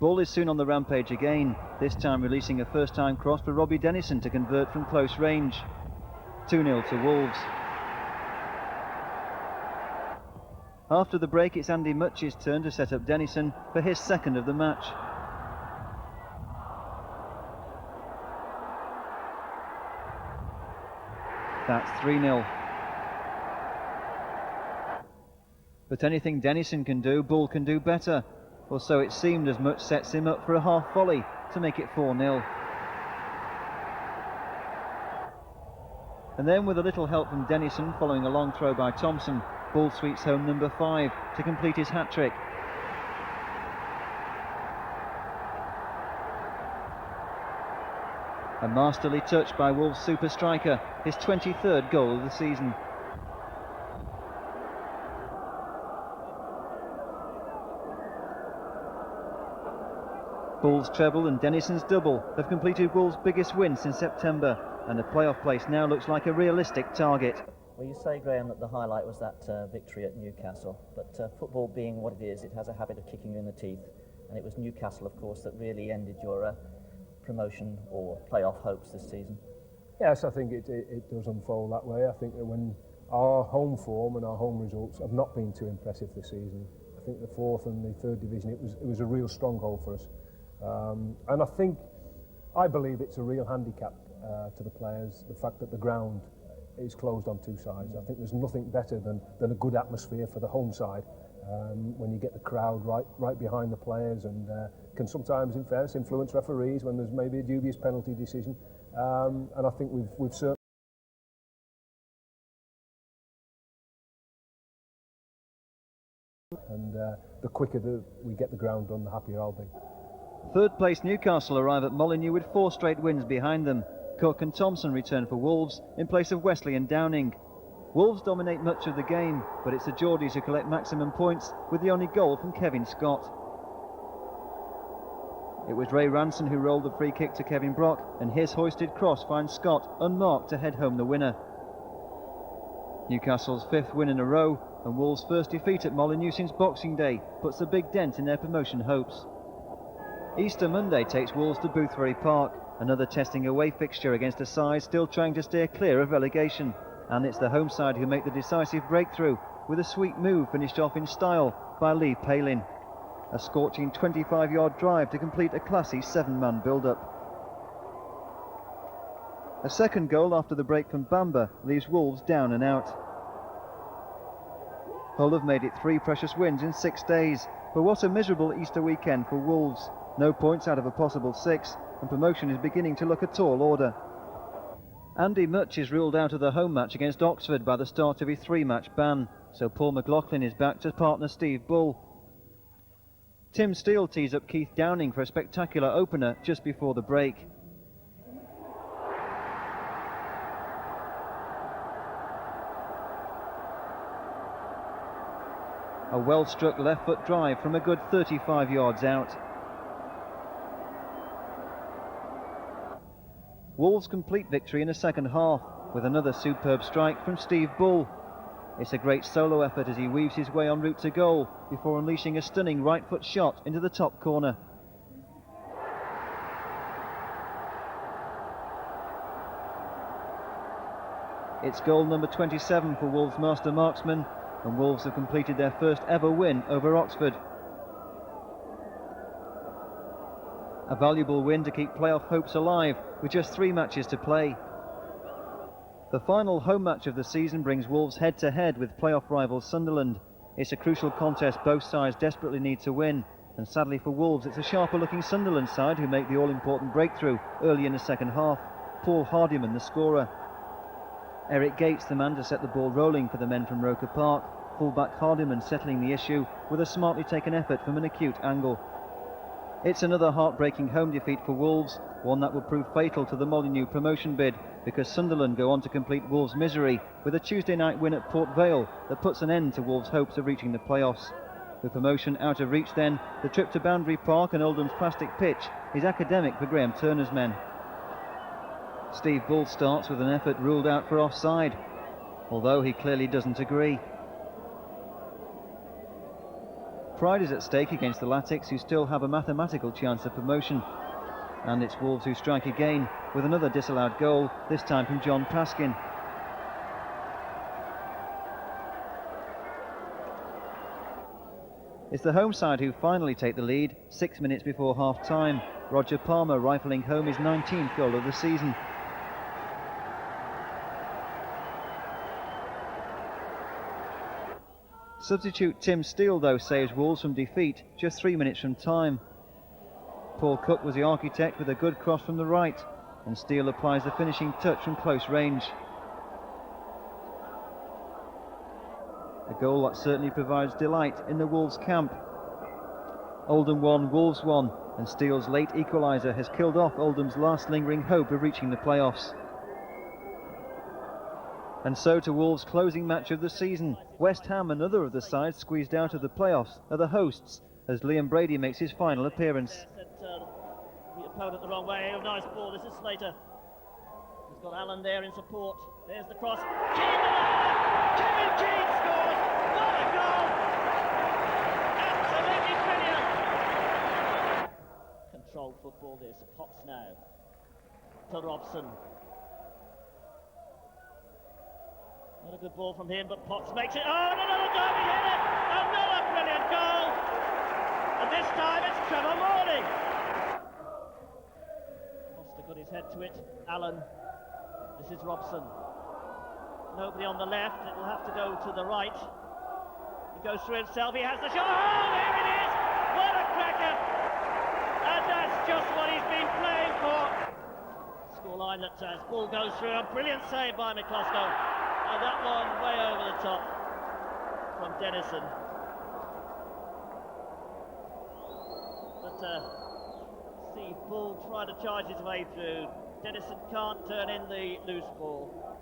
Bull is soon on the rampage again, this time releasing a first-time cross for Robbie Dennison to convert from close range. 2-0 to Wolves. After the break, it's Andy Mutch's turn to set up Dennison for his second of the match. That's 3-0. But anything Dennison can do, Bull can do better. Or so it seemed, as Mutch sets him up for a half volley to make it 4-0. And then, with a little help from Dennison following a long throw by Thompson, Bull sweeps home number 5 to complete his hat-trick. A masterly touch by Wolves' super striker, his 23rd goal of the season. Bull's treble and Dennison's double have completed Wolves' biggest win since September, and the playoff place now looks like a realistic target. Well, you say, Graham, that the highlight was that victory at Newcastle, but football being what it is, it has a habit of kicking you in the teeth, and it was Newcastle, of course, that really ended your promotion or playoff hopes this season. Yes, I think it does unfold that way. I think that when our home form and our home results have not been too impressive this season, I think the 4th and the 3rd division, it was a real stronghold for us. And I believe it's a real handicap to the players, the fact that the ground is closed on 2 sides. I think there's nothing better than a good atmosphere for the home side when you get the crowd right behind the players, and can sometimes, in fairness, influence referees when there's maybe a dubious penalty decision. And I think we've certainly. And the quicker we get the ground done, the happier I'll be. 3rd place Newcastle arrive at Molineux with 4 straight wins behind them. Cook and Thompson return for Wolves in place of Wesley and Downing. Wolves dominate much of the game, but it's the Geordies who collect maximum points with the only goal from Kevin Scott. It was Ray Ranson who rolled the free kick to Kevin Brock, and his hoisted cross finds Scott unmarked to head home the winner. Newcastle's 5th win in a row, and Wolves' first defeat at Molineux since Boxing Day puts a big dent in their promotion hopes. Easter Monday takes Wolves to Boothbury Park, another testing away fixture against a side still trying to steer clear of relegation. And it's the home side who make the decisive breakthrough with a sweet move finished off in style by Lee Palin. A scorching 25-yard drive to complete a classy 7-man build-up. A second goal after the break from Bamba leaves Wolves down and out. Hull have made it 3 precious wins in 6 days, but what a miserable Easter weekend for Wolves. No points out of a possible 6, and promotion is beginning to look a tall order. Andy Mutch is ruled out of the home match against Oxford by the start of his 3-match ban, so Paul McLaughlin is back to partner Steve Bull. Tim Steele tees up Keith Downing for a spectacular opener just before the break. A well-struck left-foot drive from a good 35 yards out. Wolves' complete victory in the second half with another superb strike from Steve Bull. It's a great solo effort as he weaves his way en route to goal before unleashing a stunning right-foot shot into the top corner. It's goal number 27 for Wolves' master marksman, and Wolves have completed their first ever win over Oxford. A valuable win to keep playoff hopes alive with just 3 matches to play. The final home match of the season brings Wolves head-to-head with playoff rivals Sunderland. It's a crucial contest both sides desperately need to win, and sadly for Wolves it's a sharper-looking Sunderland side who make the all-important breakthrough early in the second half. Paul Hardiman the scorer. Eric Gates the man to set the ball rolling for the men from Roker Park, fullback Hardiman settling the issue with a smartly taken effort from an acute angle. It's another heartbreaking home defeat for Wolves, one that will prove fatal to the Molineux promotion bid, because Sunderland go on to complete Wolves' misery with a Tuesday night win at Port Vale that puts an end to Wolves' hopes of reaching the playoffs. With promotion out of reach then, the trip to Boundary Park and Oldham's plastic pitch is academic for Graham Turner's men. Steve Bull starts with an effort ruled out for offside, although he clearly doesn't agree. Pride is at stake against the Latics, who still have a mathematical chance of promotion. And it's Wolves who strike again with another disallowed goal, this time from John Paskin. It's the home side who finally take the lead 6 minutes before half-time, Roger Palmer rifling home his 19th goal of the season. Substitute Tim Steele, though, saves Wolves from defeat just 3 minutes from time. Paul Cook was the architect with a good cross from the right, and Steele applies the finishing touch from close range. A goal that certainly provides delight in the Wolves camp. Oldham 1, Wolves 1, and Steele's late equaliser has killed off Oldham's last lingering hope of reaching the playoffs. And so to Wolves' closing match of the season. West Ham, another of the sides squeezed out of the playoffs, are the hosts as Liam Brady makes his final appearance. The opponent the wrong way. Oh, nice ball. This is Slater. He's got Allen there in support. There's the cross. Kevin Keane scores. What a goal! Absolutely brilliant. Controlled football. This Potts now to Robson. Not a good ball from him, but Potts makes it. Oh, and another diving header! Another brilliant goal! And this time it's Trevor Morning. Foster got his head to it. Allen. This is Robson. Nobody on the left. It will have to go to the right. He goes through himself. He has the shot. Oh, there it is! What a cracker! And that's just what he's been playing for. Scoreline that as ball goes through. A brilliant save by McCluskey. And that one way over the top from Dennison. But Steve Bull trying to charge his way through. Dennison can't turn in the loose ball.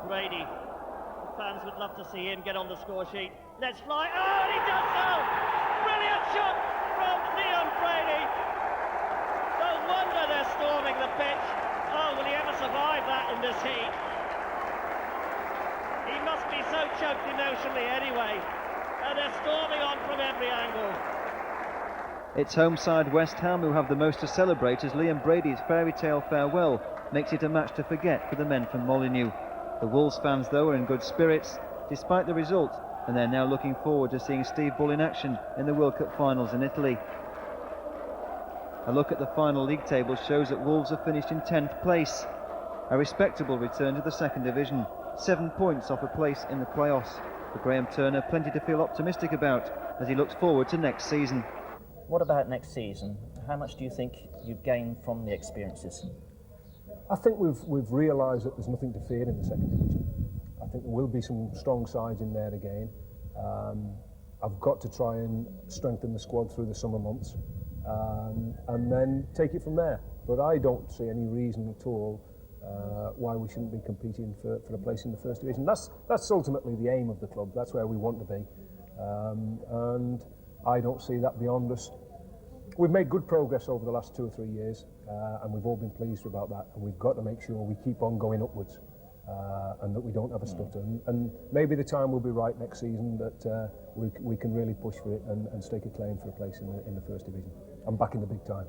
Brady. The fans would love to see him get on the score sheet. Let's fly. Oh, and he does so! Brilliant shot from Liam Brady. No wonder they're storming the pitch. Oh, will he ever survive that in this heat? He must be so choked emotionally anyway. And they're storming on from every angle. It's home side West Ham who have the most to celebrate as Liam Brady's fairy tale farewell makes it a match to forget for the men from Molineux. The Wolves fans, though, are in good spirits despite the result, and they're now looking forward to seeing Steve Bull in action in the World Cup finals in Italy. A look at the final league table shows that Wolves have finished in 10th place, a respectable return to the second division, 7 points off a place in the playoffs. For Graham Turner, plenty to feel optimistic about as he looks forward to next season. What about next season? How much do you think you've gained from the experiences? I think we've realised that there's nothing to fear in the second division. I think there will be some strong sides in there again. I've got to try and strengthen the squad through the summer months and then take it from there. But I don't see any reason at all why we shouldn't be competing for a place in the first division. That's ultimately the aim of the club. That's where we want to be. And I don't see that beyond us. We've made good progress over the last 2 or 3 years, and we've all been pleased about that. And we've got to make sure we keep on going upwards, and that we don't have a stutter. And maybe the time will be right next season that we can really push for it and stake a claim for a place in the first division. I'm back in the big time.